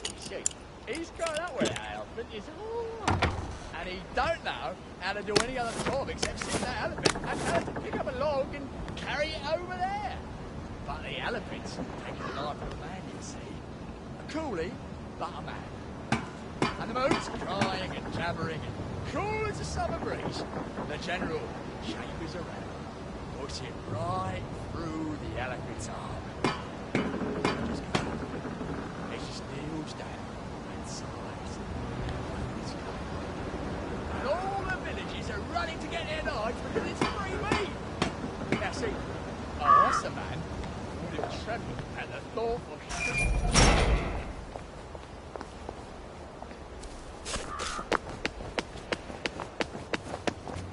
You see, he's grown up with that elephant, is all. And he don't know how to do any other job except sit that elephant and tell it to pick up a log and carry it over there. But the elephant's taking the life of a man, you see. A coolie, but a man. And the moon's crying and jabbering and cool as a summer breeze. The general chambers around, puts it right through the elephant's arm. It just kneels down and sighs. And all the villagers are running to get their knives because it's free meat. Now see, that's a man who would have trembled at the thought of...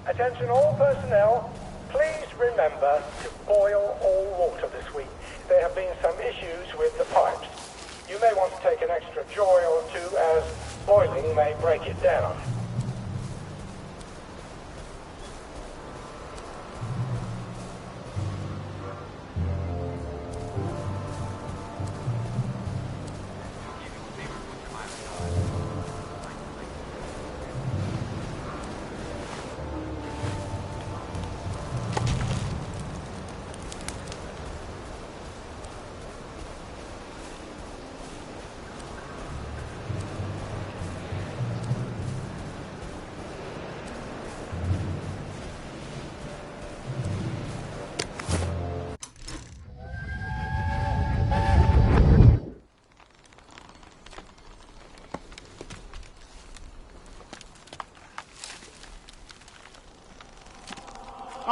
Attention all personnel, please remember to boil all water this week. There have been some issues with the pipes. You may want to take an extra joy or two as boiling may break it down.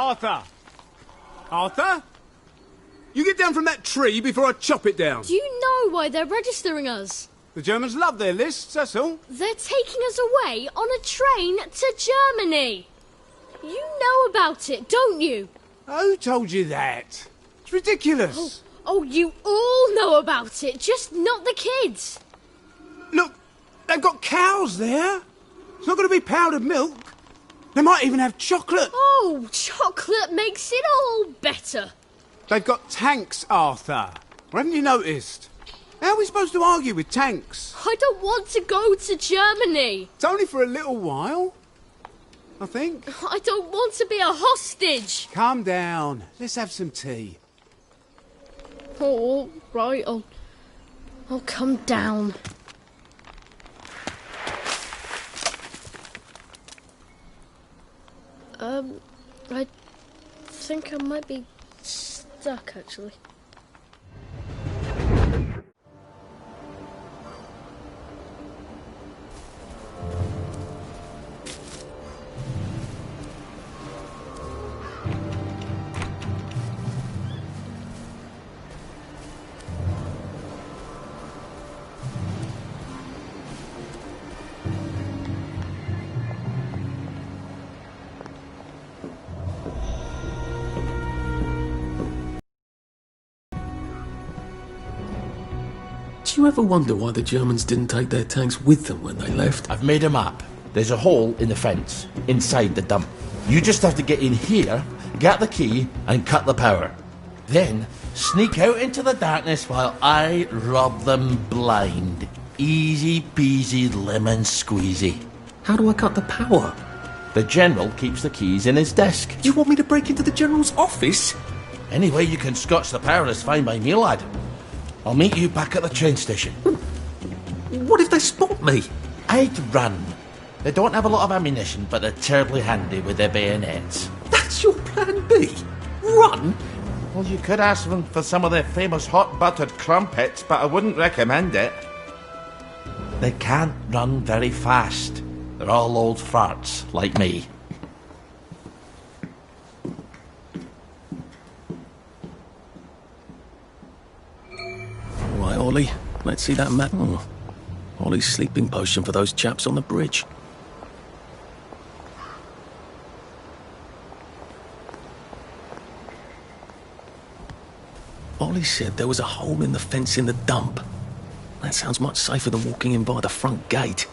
Arthur! Arthur? You get down from that tree before I chop it down. Do you know why they're registering us? The Germans love their lists, that's all. They're taking us away on a train to Germany. You know about it, don't you? Who told you that? It's ridiculous. Oh, you all know about it, just not the kids. Look, they've got cows there. It's not going to be powdered milk. They might even have chocolate. Oh, chocolate makes it all better. They've got tanks, Arthur. Haven't you noticed? How are we supposed to argue with tanks? I don't want to go to Germany. It's only for a little while, I think. I don't want to be a hostage. Calm down. Let's have some tea. Oh, right. I'll come down. I think I might be stuck, actually. Do you ever wonder why the Germans didn't take their tanks with them when they left? I've made a map. There's a hole in the fence, inside the dump. You just have to get in here, get the key, and cut the power. Then, sneak out into the darkness while I rob them blind. Easy peasy lemon squeezy. How do I cut the power? The General keeps the keys in his desk. You want me to break into the General's office? Any way you can scotch the power is fine by me, lad. I'll meet you back at the train station. What if they spot me? I'd run. They don't have a lot of ammunition, but they're terribly handy with their bayonets. That's your plan B? Run? Well, you could ask them for some of their famous hot buttered crumpets, but I wouldn't recommend it. They can't run very fast. They're all old farts, like me. Right, Ollie, let's see that map. Oh, Ollie's sleeping potion for those chaps on the bridge. Ollie said there was a hole in the fence in the dump. That sounds much safer than walking in by the front gate.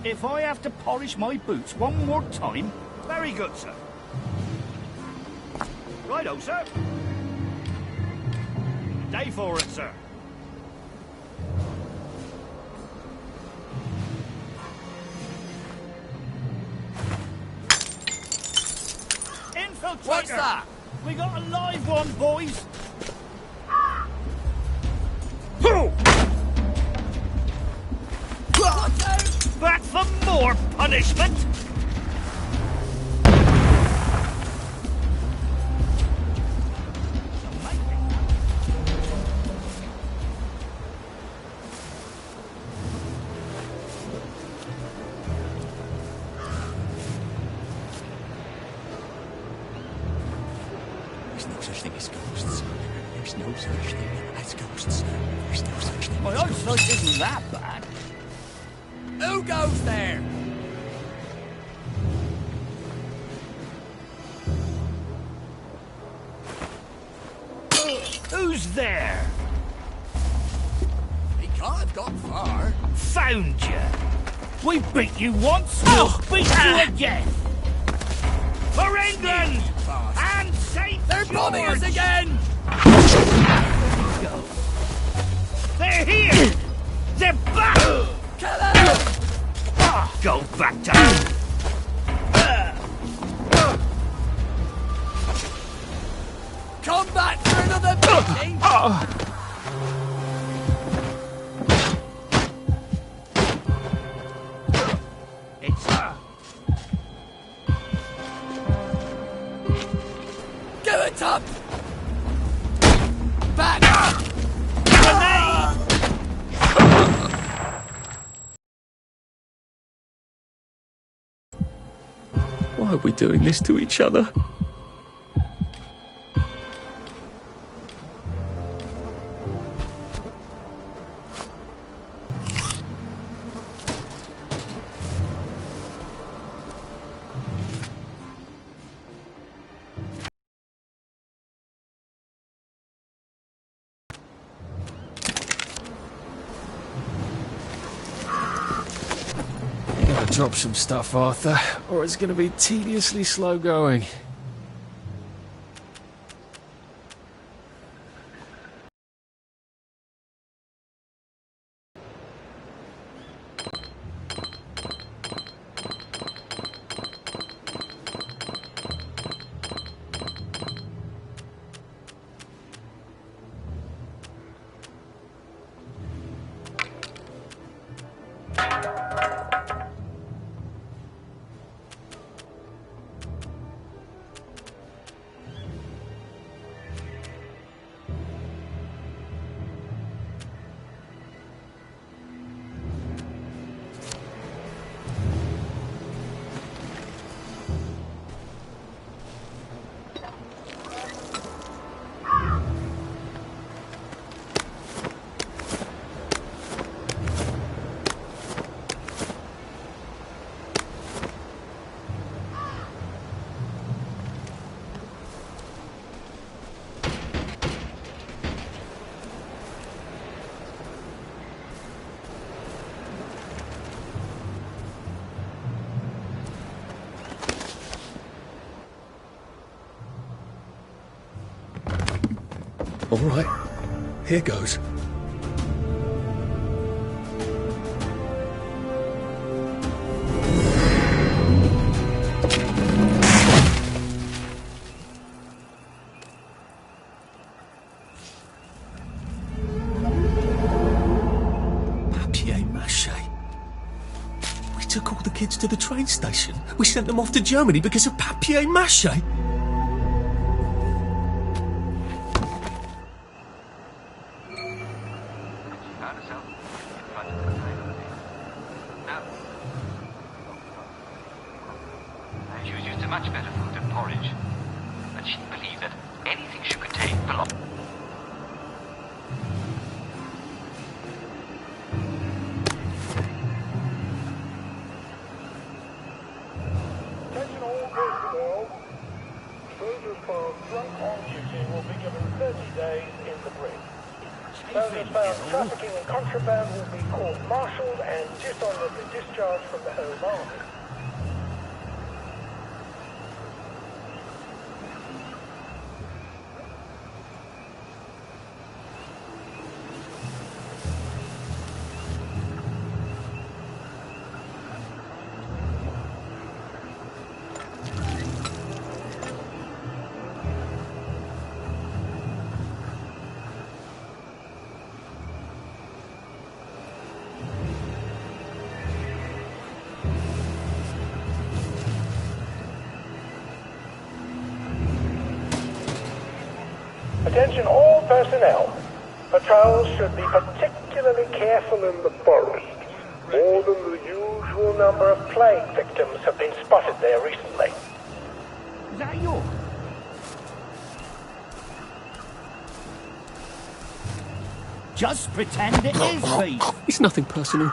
If I have to polish my boots one more time, very good, sir. Righto, sir. Day for it, sir. Infiltrator! What's that? We got a live one, boys. Back for more punishment! There's no such thing as ghosts. There's no such thing as ghosts. There's no such thing My as ghosts. eyesight isn't that bad. Who goes there? Who's there? He can't have got far. Found you. We beat you once, we'll beat you again. For England! They're bombing us again! They're here! They're back! Kill them! Go back to... Come back for another beating! Give it up! Back! Why are we doing this to each other? Drop some stuff, Arthur, or it's going to be tediously slow going. All right, here goes. Papier-mâché. We took all the kids to the train station. We sent them off to Germany because of papier-mâché. Much better food than porridge. But she believed that anything she could take belonged. Attention all personnel. Soldiers found drunk on duty will be given 30 days in the brig. Those found trafficking and contraband will be court-martialed and dishonorably discharged from the Home Army. Attention all personnel. Patrols should be particularly careful in the forest. More than the usual number of plague victims have been spotted there recently. Is that you? Just pretend it is beef. It's nothing personal.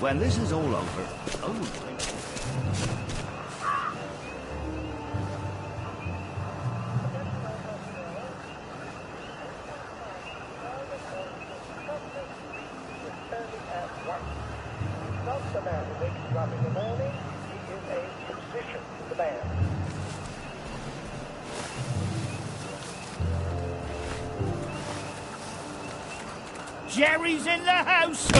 When this is all over, oh, Not the man who wakes you up in the morning, he is a musician in the band. Jerry's in the house!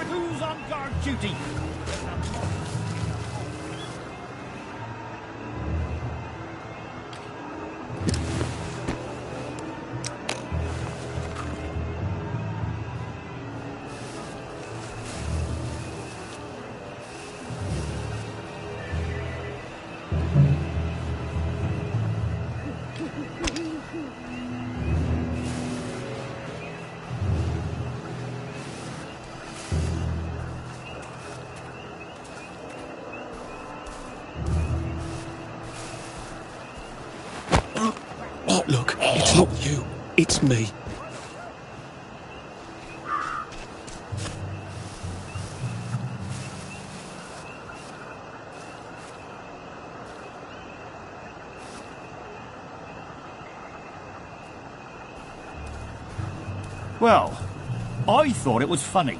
Who's on guard duty? Look, it's not you. It's me. Well, I thought it was funny.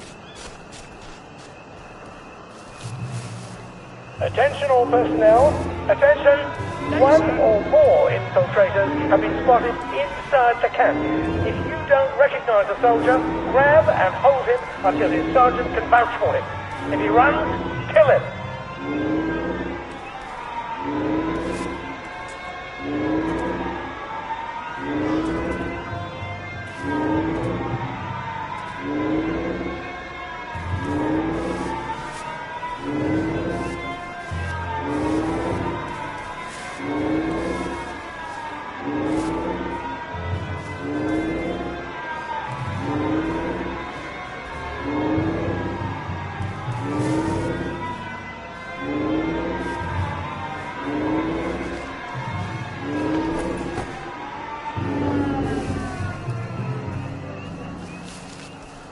Attention all personnel. Attention. One or more infiltrators have been spotted inside the camp. If you don't recognize a soldier, grab and hold him until his sergeant can vouch for him. If he runs, kill him.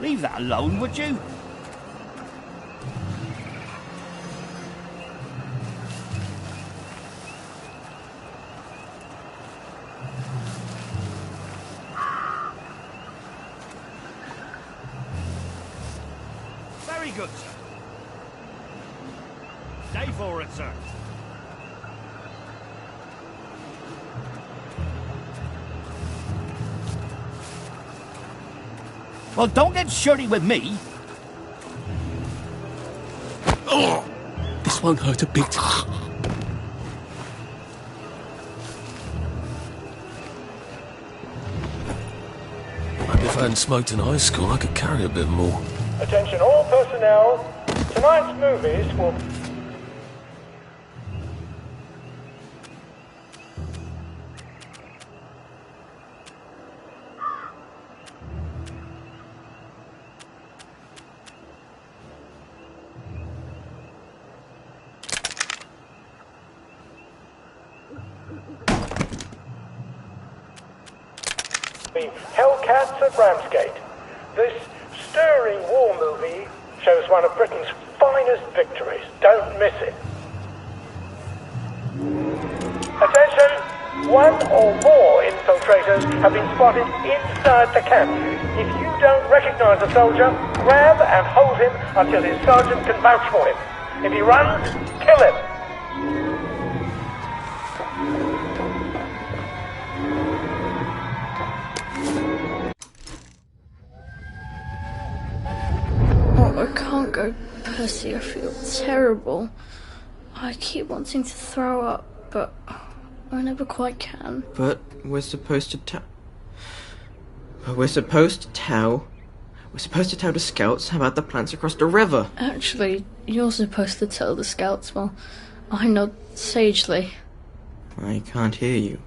Leave that alone, would you? Very good, sir. Stay forward, sir. Well, don't get shirty with me. Oh, this won't hurt a bit. Maybe if I hadn't smoked in high school, I could carry a bit more. Attention all personnel. Tonight's movies will... Hellcats at Ramsgate. This stirring war movie shows one of Britain's finest victories. Don't miss it. Attention! One or more infiltrators have been spotted inside the camp. If you don't recognize a soldier, grab and hold him until his sergeant can vouch for him. If he runs, kill him. I can't go, Percy. I feel terrible. I keep wanting to throw up, but I never quite can. But we're supposed to tell... We're supposed to tell the scouts about the plants across the river. Actually, you're supposed to tell the scouts while I nod sagely. I can't hear you.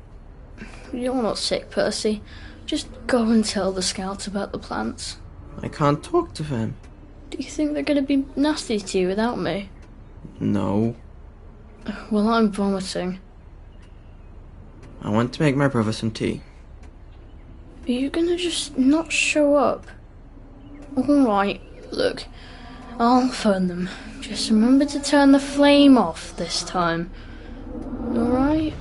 You're not sick, Percy. Just go and tell the scouts about the plants. I can't talk to them. Do you think they're going to be nasty to you without me? No. Well, I'm vomiting. I want to make my brother some tea. Are you going to just not show up? Alright, look. I'll phone them. Just remember to turn the flame off this time. Alright?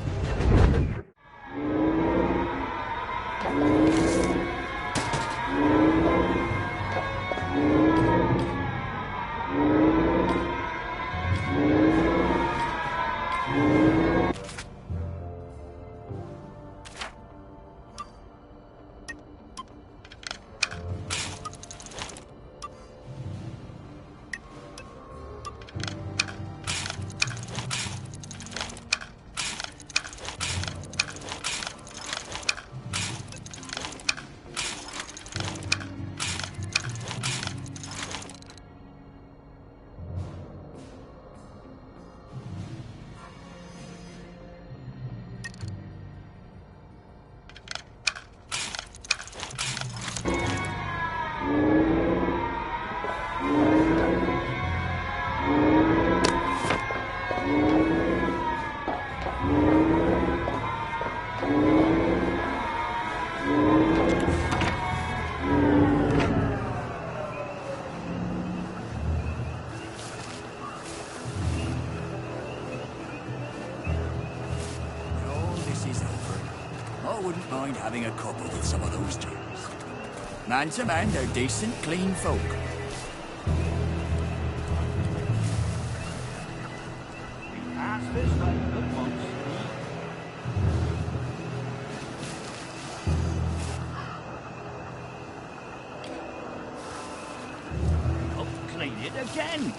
Having a couple with some of those Jews. Man to man, they're decent, clean folk. Pass this way at once. Oh, clean it again.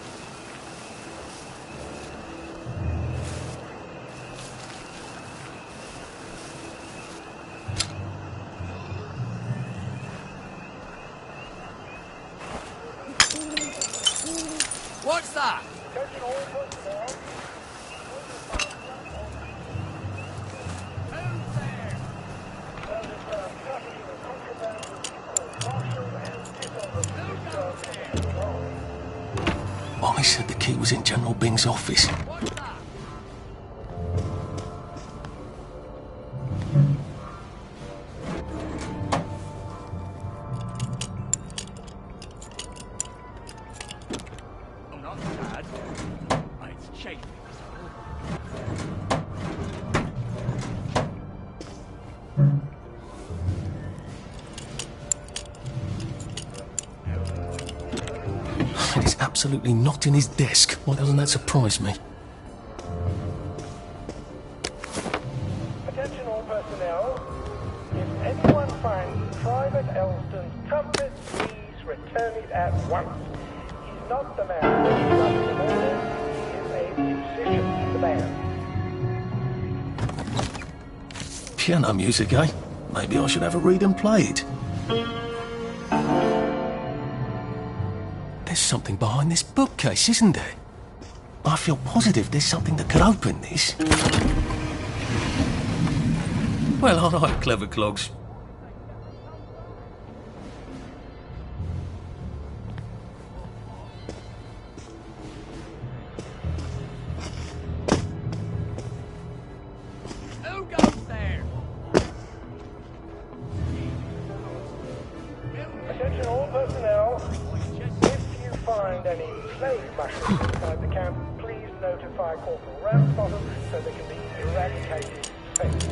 What's that? Mommy said the key was in General Bing's office. And it's absolutely not in his desk. Why doesn't that surprise me? Attention all personnel. If anyone finds Private Elston's trumpet, please return it at once. He's not the man who instructs the orders. He is a musician in the band. Piano music, eh? Maybe I should have a read and play it. There's something behind this bookcase, isn't there? I feel positive there's something that could open this. Well, all right, clever clogs. Who goes there? Attention all personnel. If you find any plague mushrooms inside the camp, please notify Corporal Ramsbottom so they can be eradicated safely.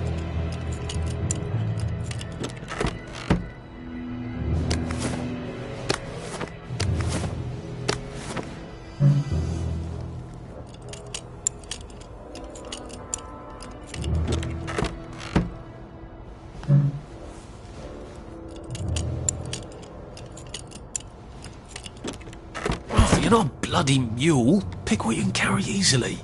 You're not a bloody mule. Pick what you can carry easily.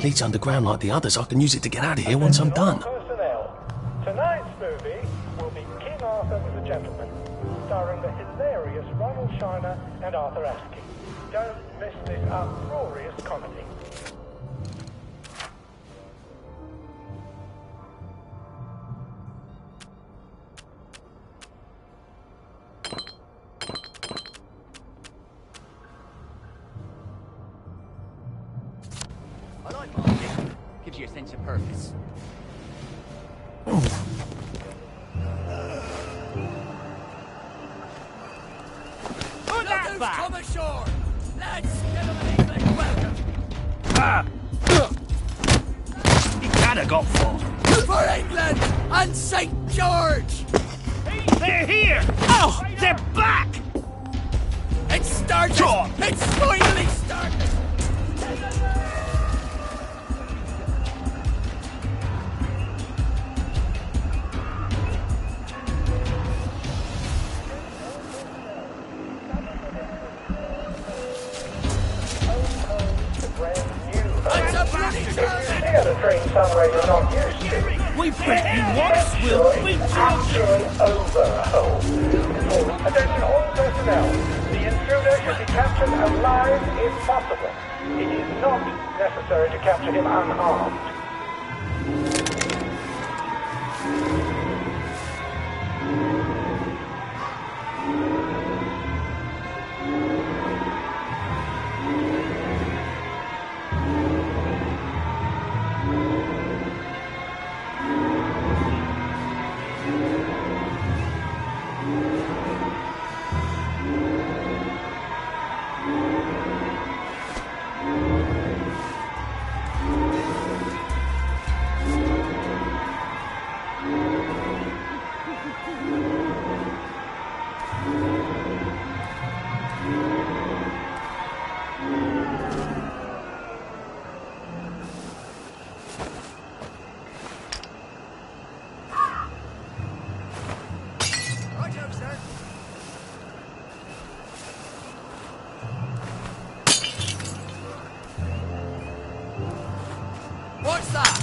leads underground like the others, I can use it to get out of here once I'm done. Personnel. Tonight's movie will be King Arthur and the Gentleman, starring the hilarious Ronald Shiner and Arthur Askey. Don't miss this uproarious comedy. I like marketing. Gives you a sense of purpose. Put that back! Come ashore! Lads, give them an English welcome! Ah! He kinda got far. For England and St. George! They're here! Oh, they're back! It's started! It's finally started! Theatre train somewhere you're not used to. We've been you once, we'll beat you Actually overhaul. Attention all personnel. The intruder should be captured alive if possible. It is not necessary to capture him unarmed. What's that?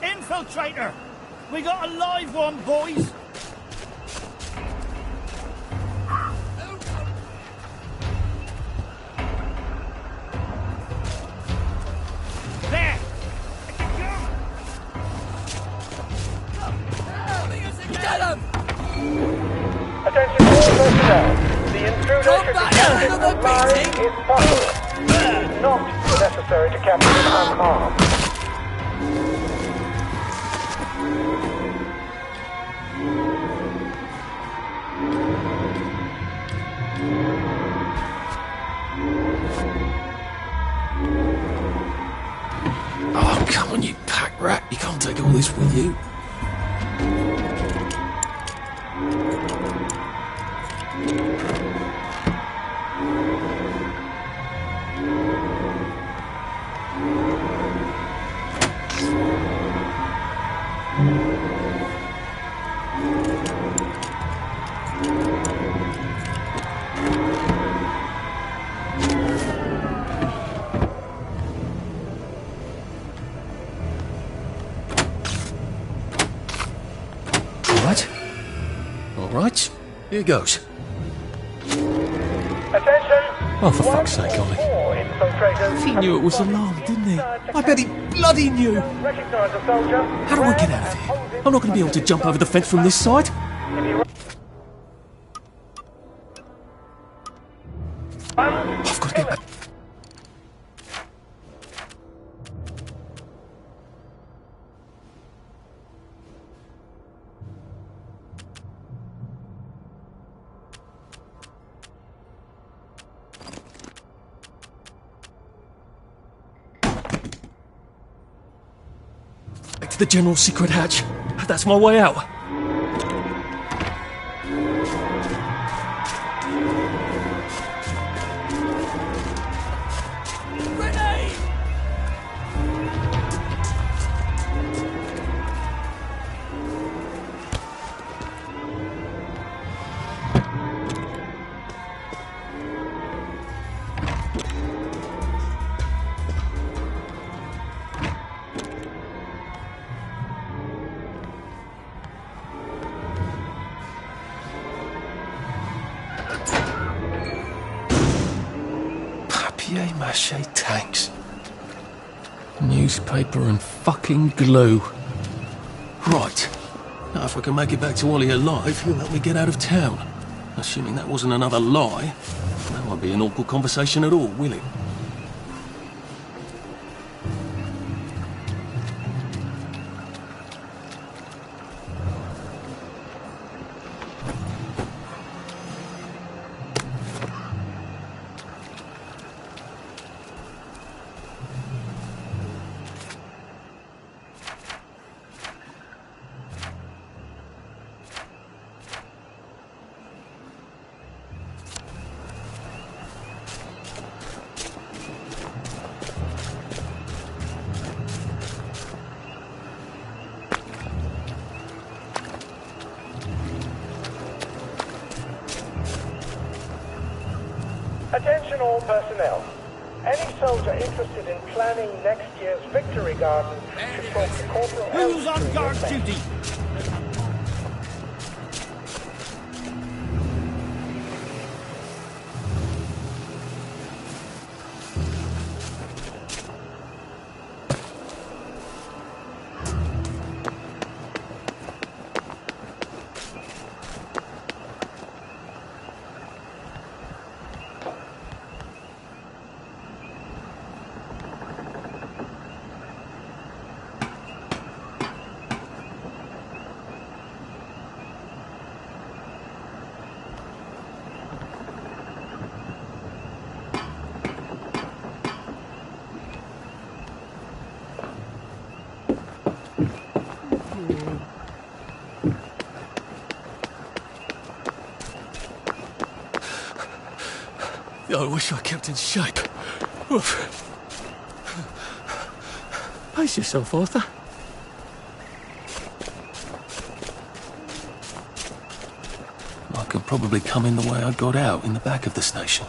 Infiltrator! We got a live one, boys! There! Get him! Attention all personnel. The intruder should be captured alive if possible. It is not necessary to capture him unarmed. Oh, come on, you pack rat. You can't take all this with you. Right, here goes. Attention! Oh, for fuck's sake, Ollie. He knew it was alarmed, didn't he? I bet he bloody knew. Recognize the soldier. How do I get out of here? I'm not going to be able to jump over the fence from this side. I've got to get back. Back to the general secret hatch. That's my way out. Papier-mâché tanks. Newspaper and fucking glue. Right. Now, if I can make it back to Ollie alive, he'll help me get out of town. Assuming that wasn't another lie, that won't be an awkward conversation at all, will it? Attention all personnel. Any soldier interested in planning next year's victory garden should talk to Corporal Who's on guard duty? I wish I kept in shape. Oof. Pace yourself, Arthur. I could probably come in the way I got out, in the back of the station.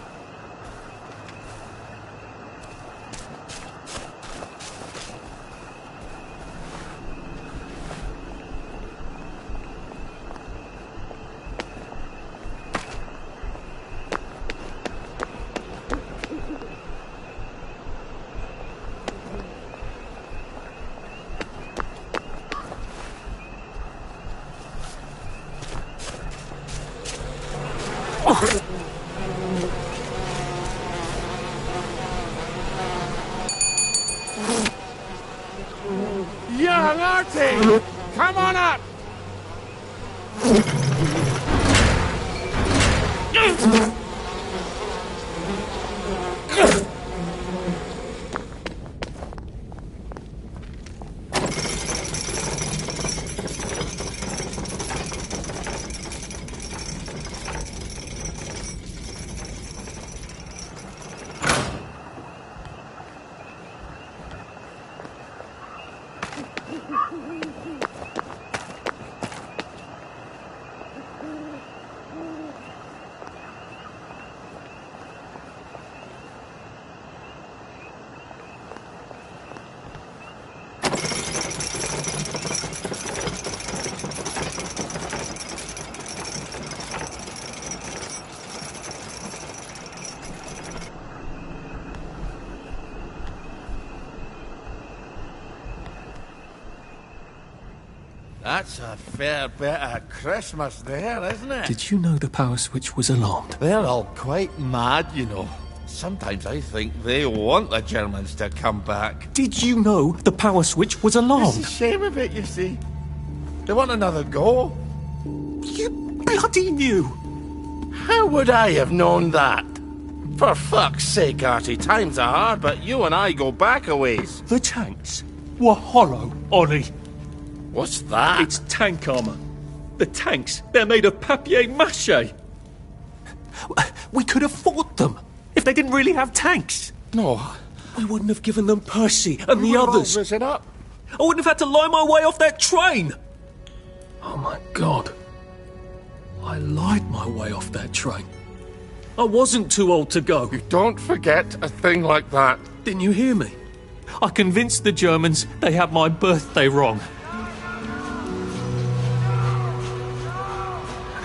Young Artie! Come on up! That's a fair bit of Christmas there, isn't it? Did you know the power switch was alarmed? They're all quite mad, you know. Sometimes I think they want the Germans to come back. Did you know the power switch was alarmed? It's a shame of it, you see. They want another go. You bloody knew! How would I have known that? For fuck's sake, Artie, times are hard, but you and I go back a ways. The tanks were hollow, Ollie. What's that? It's tank armour. The tanks, they're made of papier-mâché. We could have fought them if they didn't really have tanks. No. We wouldn't have given them Percy and the others. It up. I wouldn't have had to lie my way off that train. Oh my God. I lied my way off that train. I wasn't too old to go. You don't forget a thing like that. Didn't you hear me? I convinced the Germans they had my birthday wrong.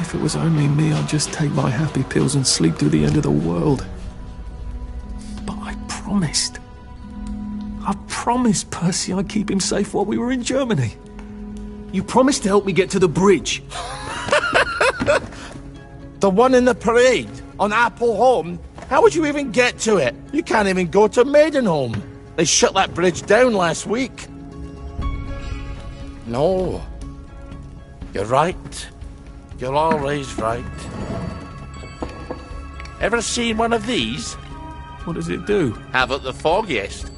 If it was only me, I'd just take my happy pills and sleep through the end of the world. But I promised promised. I promised Percy I'd keep him safe while we were in Germany. You promised to help me get to the bridge. The one in the parade, on Appleholme? How would you even get to it? You can't even go to Maidenholm. They shut that bridge down last week. No. You're right. You're always right. Ever seen one of these? What does it do? Haven't the foggiest.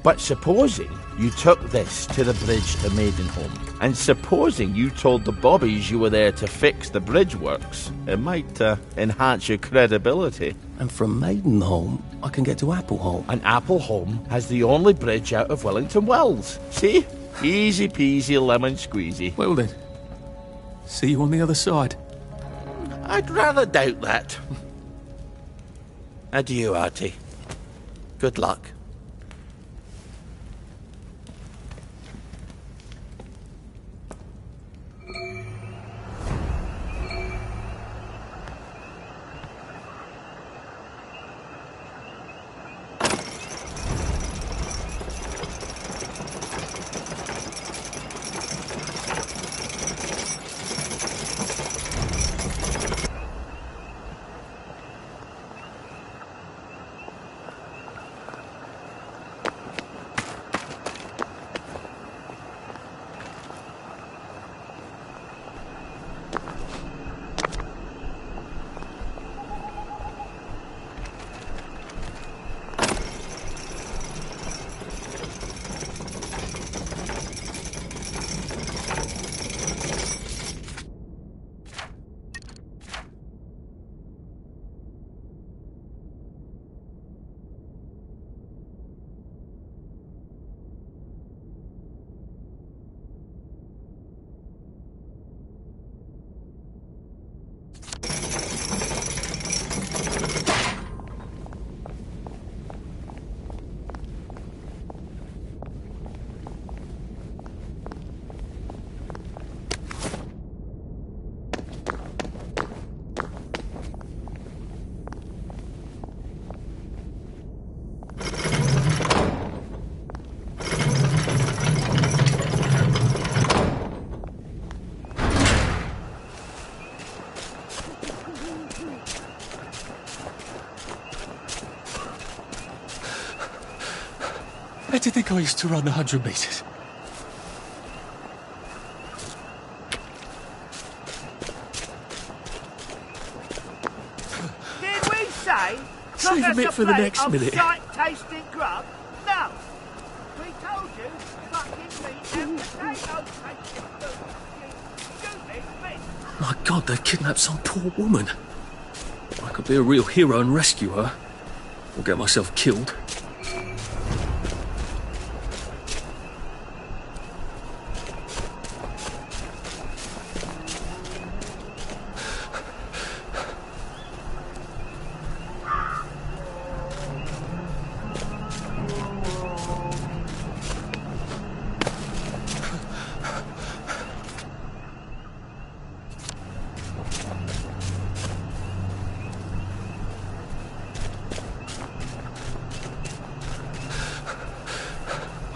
But supposing you took this to the bridge to Maidenholm, and supposing you told the bobbies you were there to fix the bridge works, it might enhance your credibility. And from Maidenholm, I can get to Appleholme. And Appleholme has the only bridge out of Wellington Wells. See? Easy peasy lemon squeezy. Well then, see you on the other side. I'd rather doubt that. Adieu, Artie. Good luck. Where do you think I used to run the 100 metres? Did we say? Save a bit for the next minute. Sight-tasting grub? No. We told you, fucking meat and potatoes tasting food. You stupid bitch. My God, they've kidnapped some poor woman. I could be a real hero and rescue her. Or get myself killed.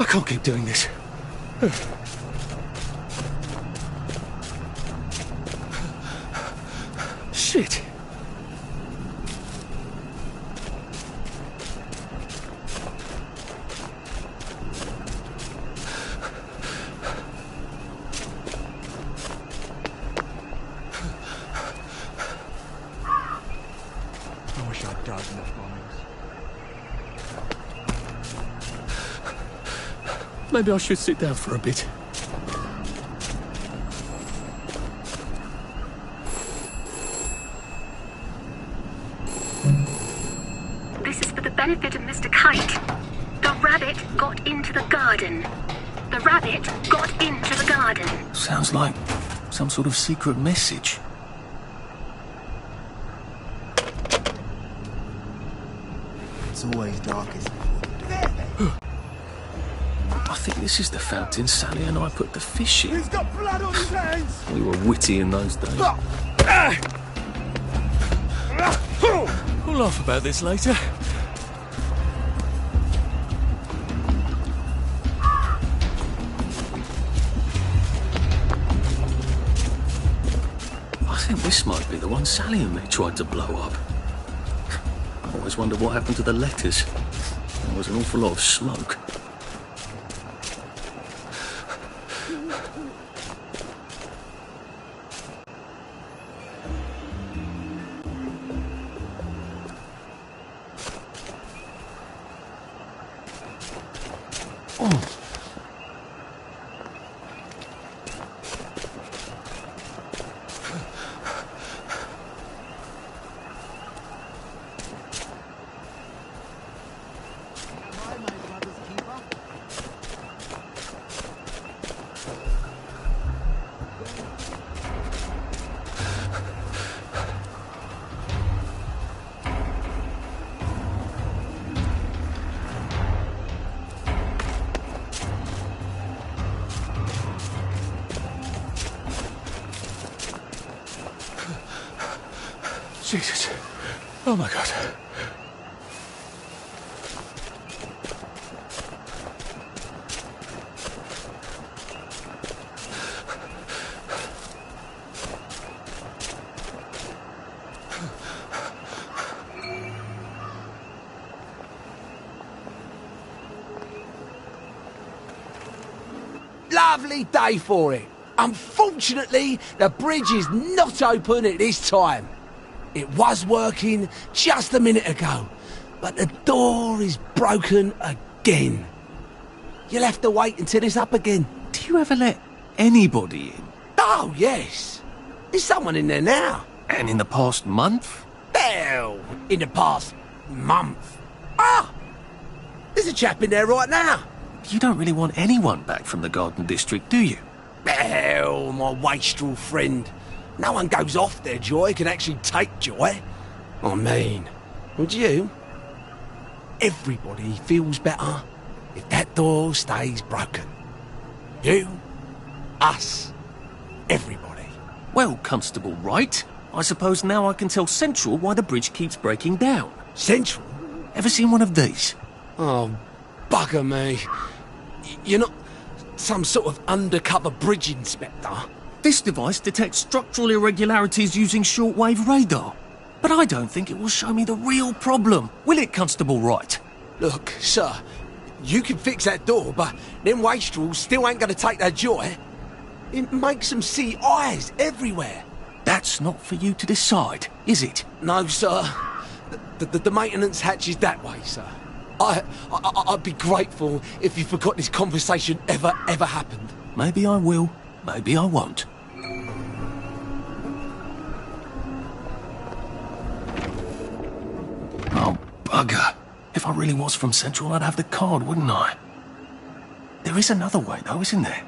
I can't keep doing this. Shit. I wish I'd dodged enough bombings. Maybe I should sit down for a bit. This is for the benefit of Mr. Kite. The rabbit got into the garden. The rabbit got into the garden. Sounds like some sort of secret message. It's always darkest. I think this is the fountain Sally and I put the fish in. He's got blood on his hands! We were witty in those days. We'll laugh about this later. This might be the one Sally and me tried to blow up. I always wondered what happened to the letters. There was an awful lot of smoke. Jesus. Oh my God. Lovely day for it. Unfortunately, the bridge is not open at this time. It was working just a minute ago, but the door is broken again. You'll have to wait until it's up again. Do you ever let anybody in? Oh, yes. There's someone in there now. And in the past month? Hell, in the past month. Ah! There's a chap in there right now. You don't really want anyone back from the Garden District, do you? Hell, my wastrel friend. No one goes off their joy can actually take joy. I mean, would you? Everybody feels better if that door stays broken. You, us, everybody. Well, Constable Wright, I suppose now I can tell Central why the bridge keeps breaking down. Central? Ever seen one of these? Oh, bugger me. You're not some sort of undercover bridge inspector? This device detects structural irregularities using shortwave radar. But I don't think it will show me the real problem. Will it, Constable Wright? Look, sir, you can fix that door, but them wastrels still ain't gonna take their joy. It makes them see eyes everywhere. That's not for you to decide, is it? No, sir. The maintenance hatch is that way, sir. I'd be grateful if you forgot this conversation ever happened. Maybe I will. Maybe I won't. Oh, bugger. If I really was from Central, I'd have the card, wouldn't I? There is another way, though, isn't there?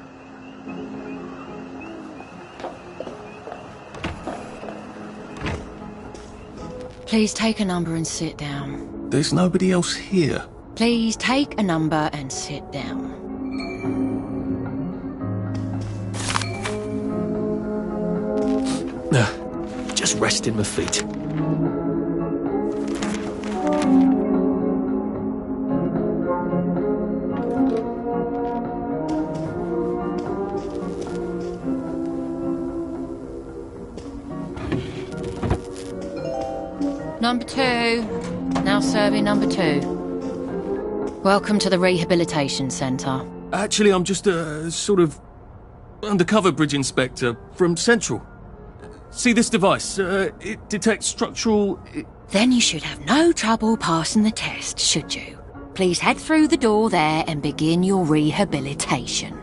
Please take a number and sit down. There's nobody else here. Please take a number and sit down. Just resting my feet. Number 2. Now serving number 2. Welcome to the Rehabilitation Centre. Actually, I'm just a sort of undercover bridge inspector from Central. See this device? It detects structural... Then you should have no trouble passing the test, should you? Please head through the door there and begin your rehabilitation.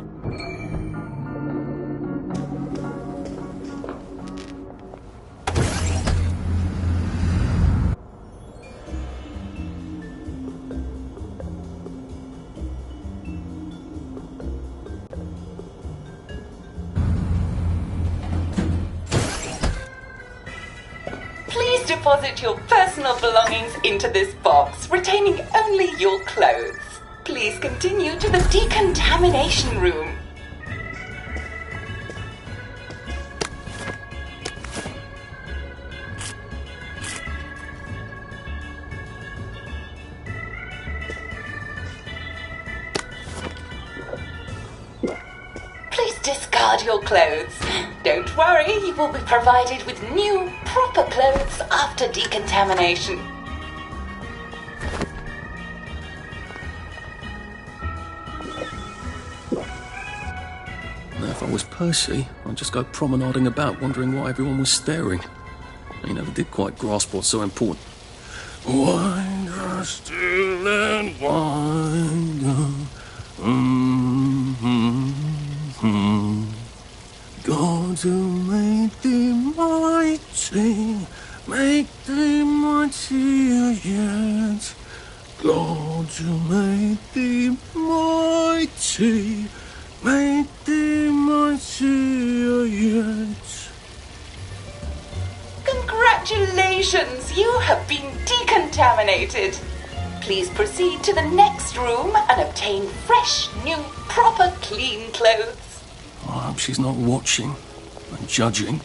Deposit your personal belongings into this box, retaining only your clothes. Please continue to the decontamination room. Please discard your clothes. Don't worry, you will be provided with new, proper clothes after decontamination. Now, if I was Percy, I'd just go promenading about, wondering why everyone was staring. I never did quite grasp what's so important. Winder still and winder. God who made thee mighty, make thee mightier yet. God who made thee mighty, make thee mightier yet. Congratulations, you have been decontaminated. Please proceed to the next room and obtain fresh, new, proper, clean clothes. I hope she's not watching and judging.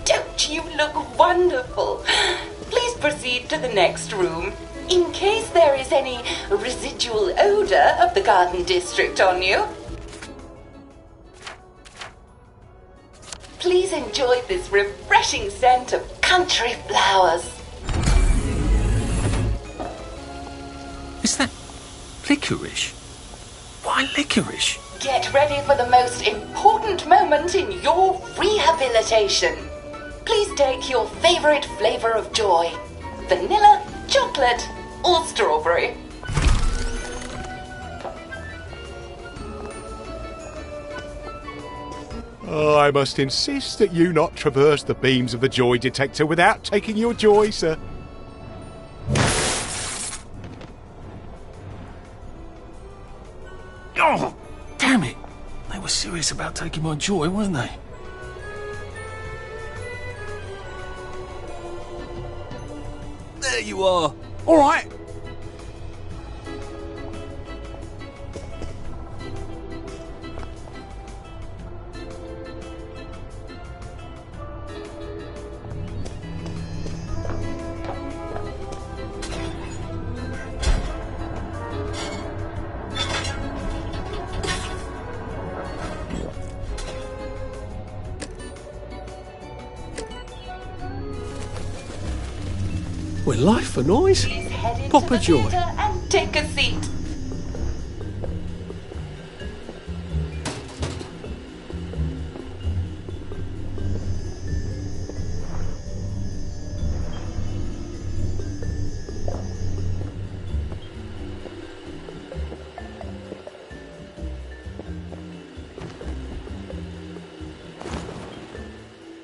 Don't you look wonderful? Please proceed to the next room. In case there is any residual odor of the garden district on you. Please enjoy this refreshing scent of country flowers. Is that licorice? Why licorice? Get ready for the most important moment in your rehabilitation. Please take your favorite flavor of joy. Vanilla, chocolate, or strawberry. I must insist that you not traverse the beams of the joy detector without taking your joy, sir. Oh, damn it! They were serious about taking my joy, weren't they? There you are. All right. We're live for noise. Pop a joy. And take a seat.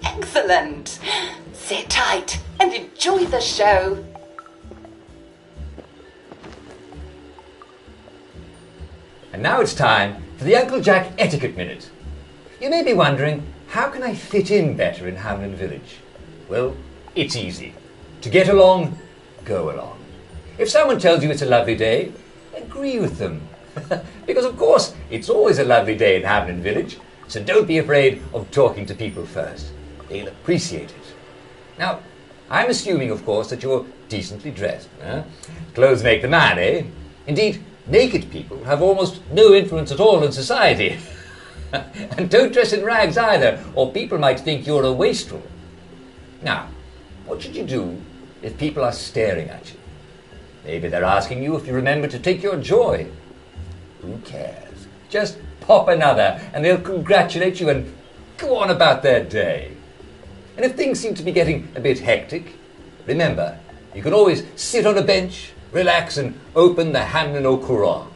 Excellent. Sit tight and enjoy the show. And now it's time for the Uncle Jack Etiquette Minute. You may be wondering, how can I fit in better in Hamlin Village? Well, it's easy. To get along, go along. If someone tells you it's a lovely day, agree with them. Because of course, it's always a lovely day in Hamlin Village, so don't be afraid of talking to people first. They'll appreciate it. Now, I'm assuming, of course, that you're decently dressed. Clothes make the man, eh? Indeed, naked people have almost no influence at all in society. And don't dress in rags either, or people might think you're a wastrel. Now, what should you do if people are staring at you? Maybe they're asking you if you remember to take your joy. Who cares? Just pop another, and they'll congratulate you and go on about their day. And if things seem to be getting a bit hectic, remember, you can always sit on a bench, relax and open the Hamlin au Courant.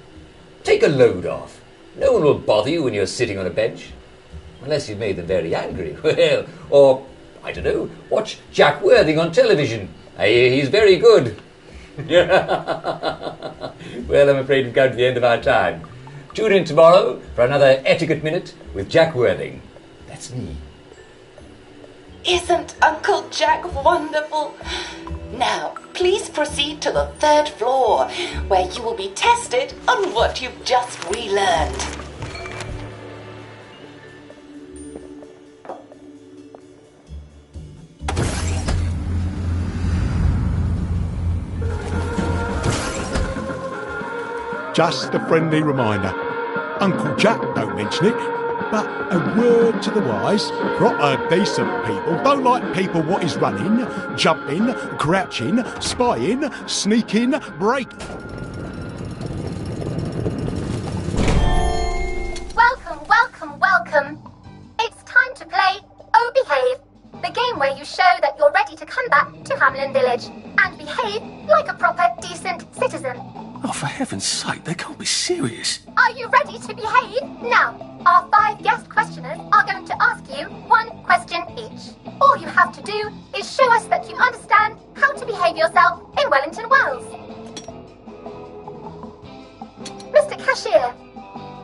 Take a load off. No one will bother you when you're sitting on a bench. Unless you've made them very angry. Well, or, I don't know, watch Jack Worthing on television. I hear he's very good. Well, I'm afraid we've come to the end of our time. Tune in tomorrow for another Etiquette Minute with Jack Worthing. That's me. Isn't Uncle Jack wonderful? Now, please proceed to the 3rd floor, where you will be tested on what you've just relearned. Just a friendly reminder. Uncle Jack don't mention it, but a word to the wise, proper decent people don't like people what is running, jumping, crouching, spying, sneaking, breaking. Welcome, welcome, welcome. It's time to play Oh Behave, the game where you show that you're ready to come back to Hamlin Village and behave like a proper decent citizen. Oh, for heaven's sake, they can't be serious. Are you ready to behave? Now, our 5 guest questioners are going to ask you 1 question each. All you have to do is show us that you understand how to behave yourself in Wellington Wells. Mr. Cashier,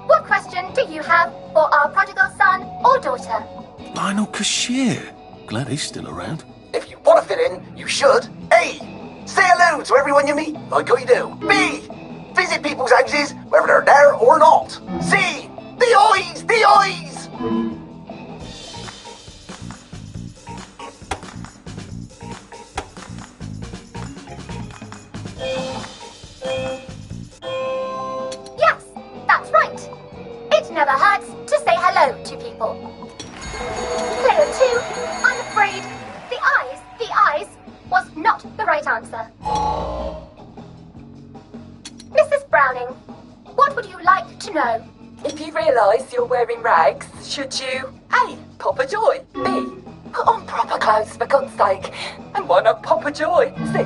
what question do you have for our prodigal son or daughter? Lionel Cashier. Glad he's still around. If you want to fit in, you should. A. Say hello to everyone you meet, like how you do. B. Visit people's houses, whether they're there or not. C. The eyes! The eyes! Yes, that's right. It never hurts to say hello to people. Player 2, I'm afraid the eyes was not the right answer. Mrs. Browning, what would you like to know? If you realise you're wearing rags, should you A. Pop a joy, B. Put on proper clothes for God's sake, and why not pop a joy, C.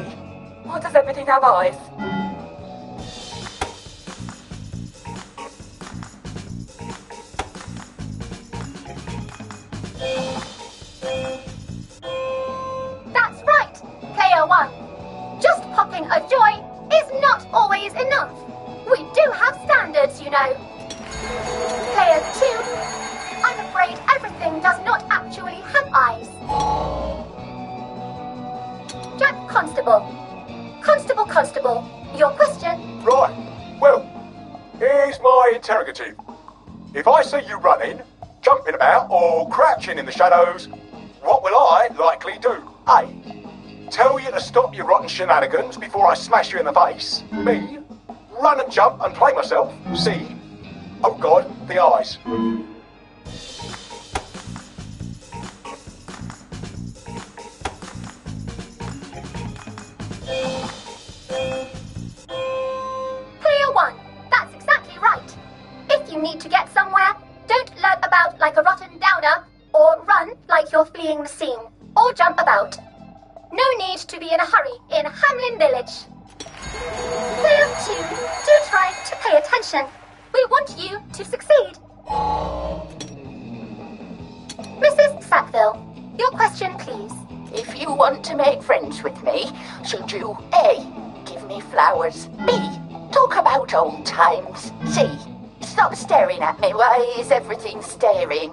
Why does everything have eyes? That's right, Player 1. Just popping a joy is not always enough. We do have standards, you know. Player 2, I'm afraid everything does not actually have eyes. Jack Constable. Constable, your question? Right. Well, here's my interrogative. If I see you running, jumping about, or crouching in the shadows, what will I likely do? A. Tell you to stop your rotten shenanigans before I smash you in the face. B. Run and jump and play myself. C. Oh God, the eyes. Player 1, that's exactly right. If you need to get somewhere, don't lurk about like a rotten downer, or run like you're fleeing the scene, or jump about. No need to be in a hurry in Hamlin Village. Player 2, do try to pay attention. We want you to succeed. Mrs. Sackville, your question please. If you want to make friends with me, should you A. Give me flowers, B. Talk about old times, C. Stop staring at me, why is everything staring?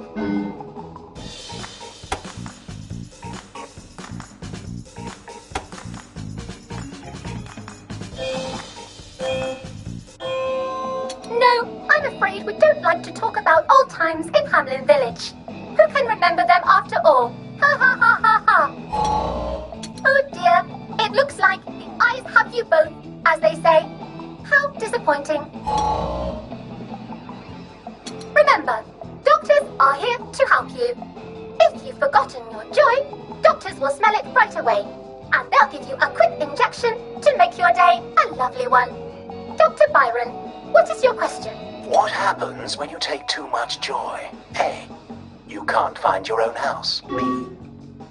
No, I'm afraid we don't like to talk about old times in Hamlin Village. Who can remember them after all? Ha ha ha ha ha. Oh dear, it looks like the eyes have you both, as they say. How disappointing. Remember, doctors are here to help you. If you've forgotten your joy, doctors will smell it right away, and they'll give you a quick injection to make your day a lovely one. Dr. Byron, what is your question? What happens when you take too much joy? A. You can't find your own house. B.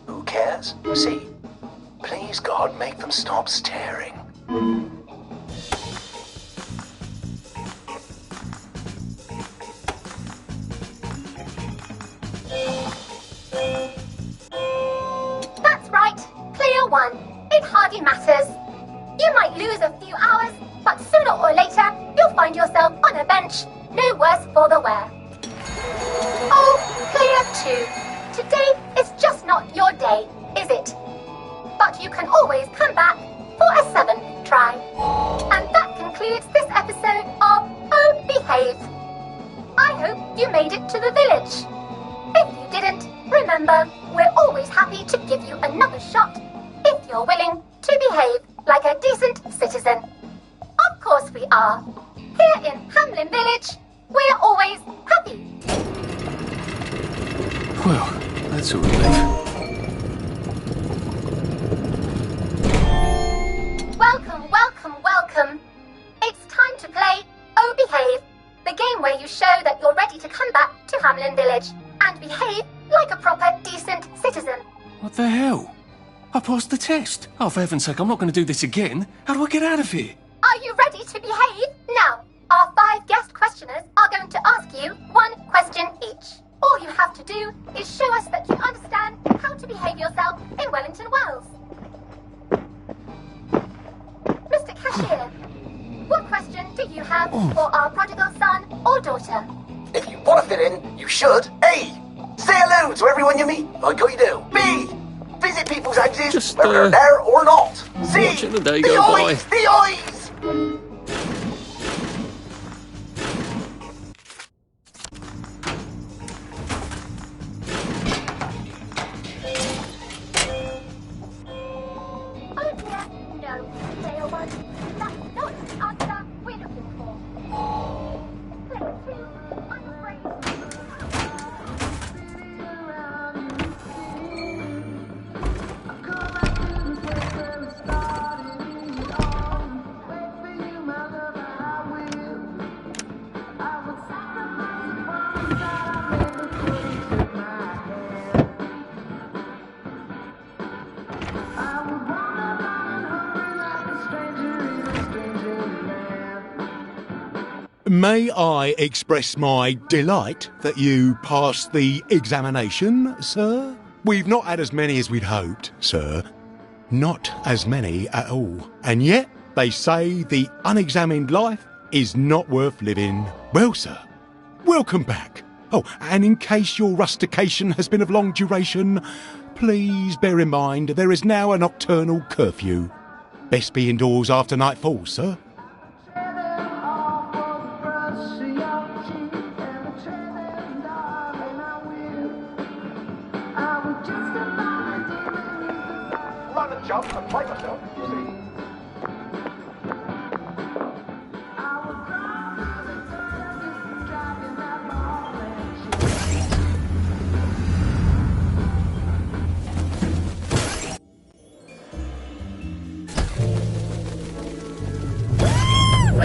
Who cares? C. Please God, make them stop staring. That's right, Player 1. It hardly matters. You might lose a few hours, but sooner or later, you'll find yourself on a bench, no worse for the wear. Oh, Player 2, today is just not your day, is it? But you can always come back for a 7th try. And that concludes this episode of Oh Behave. I hope you made it to the village. If you didn't, remember, we're always happy to give you another shot if you're willing to behave like a decent citizen. Of course we are. Here What the hell? I passed the test. Oh, for heaven's sake, I'm not going to do this again. How do I get out of here? Are you ready to behave? Now, our 5 guest questioners are going to ask you 1 question each. All you have to do is show us that you understand how to behave yourself in Wellington Wells. Mr. Cashier, what question do you have for our prodigal son or daughter? If you want to fit in, you should. A. Say hello to everyone you meet, like how you do. B. Visit people's houses, whether they're there or not. C. Watching the day go by. The eyes! May I express my delight that you passed the examination, sir? We've not had as many as we'd hoped, sir. Not as many at all. And yet, they say the unexamined life is not worth living. Well, sir, welcome back. Oh, and in case your rustication has been of long duration, please bear in mind there is now a nocturnal curfew. Best be indoors after nightfall, sir. Jump and play myself, you see.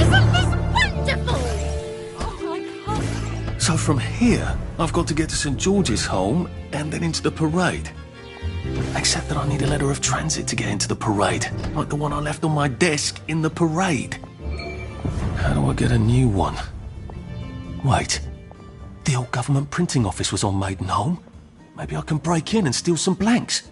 Isn't this wonderful? Oh, I can't. So from here, I've got to get to St. George's home and then into the parade. Except that I need a letter of transit to get into the parade, like the one I left on my desk in the parade. How do I get a new one? Wait, the old government printing office was on Maidenholm. Maybe I can break in and steal some blanks.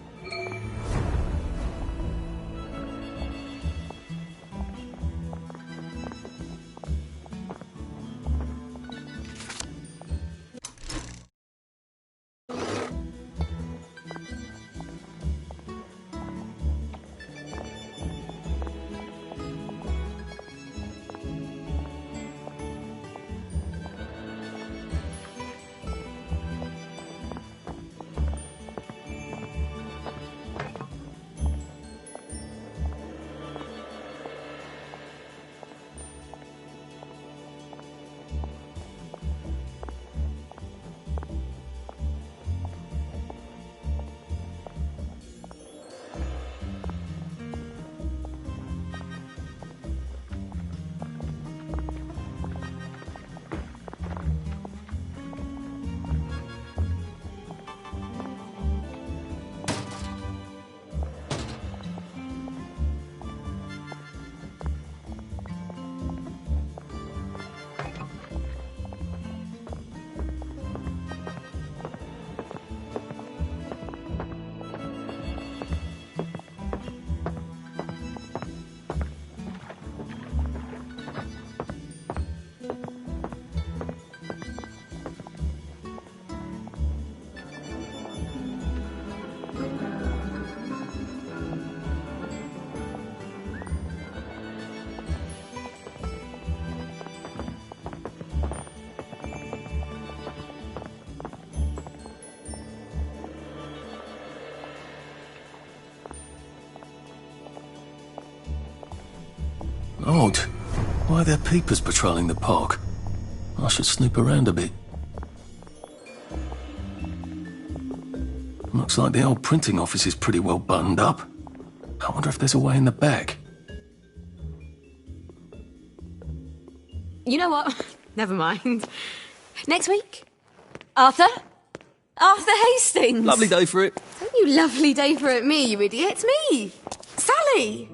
Odd. Why are there peepers patrolling the park? I should snoop around a bit. Looks like the old printing office is pretty well buttoned up. I wonder if there's a way in the back. You know what? Never mind. Next week? Arthur? Arthur Hastings. Lovely day for it. Don't you lovely day for it, me, you idiot. It's me. Sally.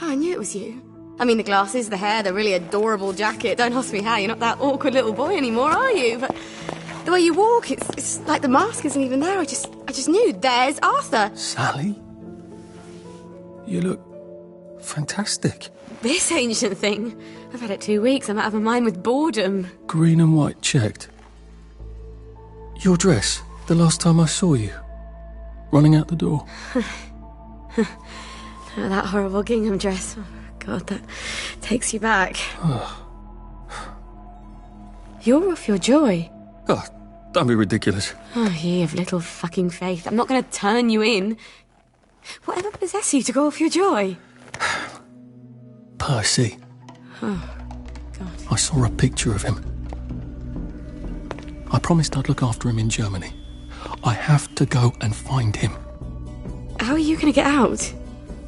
Oh, I knew it was you. I mean, the glasses, the hair, the really adorable jacket. Don't ask me how. You're not that awkward little boy anymore, are you? But the way you walk, it's like the mask isn't even there. I just knew. There's Arthur. Sally? You look fantastic. This ancient thing. I've had it 2 weeks. I'm out of my mind with boredom. Green and white checked. Your dress, the last time I saw you. Running out the door. That horrible gingham dress. Oh, God, that takes you back. You're off your joy. Oh, don't be ridiculous. Oh, ye of little fucking faith. I'm not going to turn you in. Whatever possessed you to go off your joy? Percy. Oh, God. I saw a picture of him. I promised I'd look after him in Germany. I have to go and find him. How are you going to get out?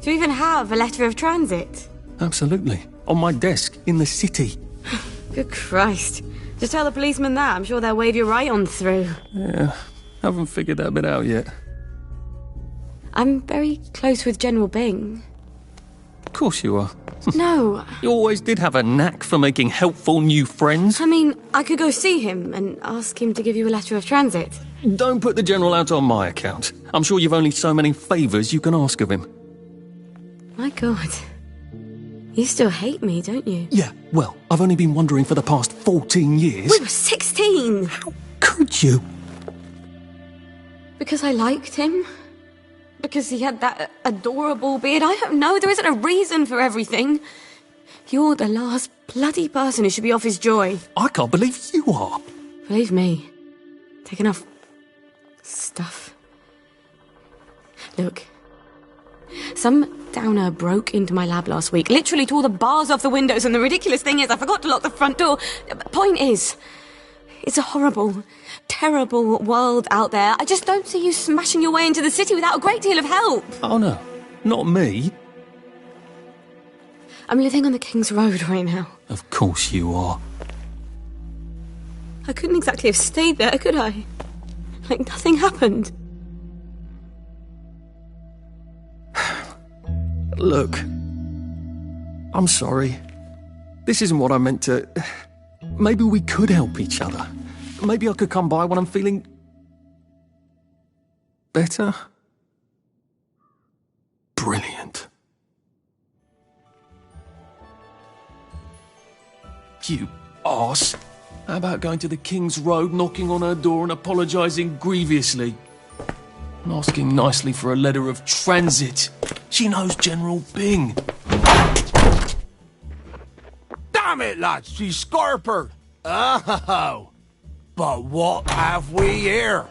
Do you even have a letter of transit? Absolutely. On my desk, in the city. Good Christ. Just tell the policeman that. I'm sure they'll wave you right on through. Yeah, haven't figured that bit out yet. I'm very close with General Bing. Of course you are. No. You always did have a knack for making helpful new friends. I mean, I could go see him and ask him to give you a letter of transit. Don't put the General out on my account. I'm sure you've only so many favours you can ask of him. My God. You still hate me, don't you? Yeah, well, I've only been wondering for the past 14 years. We were 16! How could you? Because I liked him? Because he had that adorable beard? I don't know, there isn't a reason for everything. You're the last bloody person who should be off his joy. I can't believe you are. Believe me. Take enough stuff. Look. Some downer broke into my lab last week, literally tore the bars off the windows, and the ridiculous thing is I forgot to lock the front door. Point is, it's a horrible, terrible world out there. I just don't see you smashing your way into the city without a great deal of help. Oh no, not me. I'm living on the King's Road right now. Of course you are. I couldn't exactly have stayed there, could I? Like nothing happened. Look, I'm sorry. This isn't what I meant to... Maybe we could help each other. Maybe I could come by when I'm feeling... better? Brilliant. You arse. How about going to the King's Road, knocking on her door and apologising grievously? And asking nicely for a letter of transit. She knows General Bing. Damn it, lads, she's scarpered. Oh, but what have we here?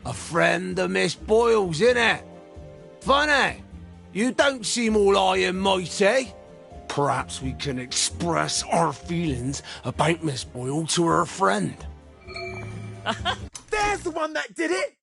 A friend of Miss Boyle's, innit? Funny, you don't seem all high and mighty. Perhaps we can express our feelings about Miss Boyle to her friend. There's the one that did it!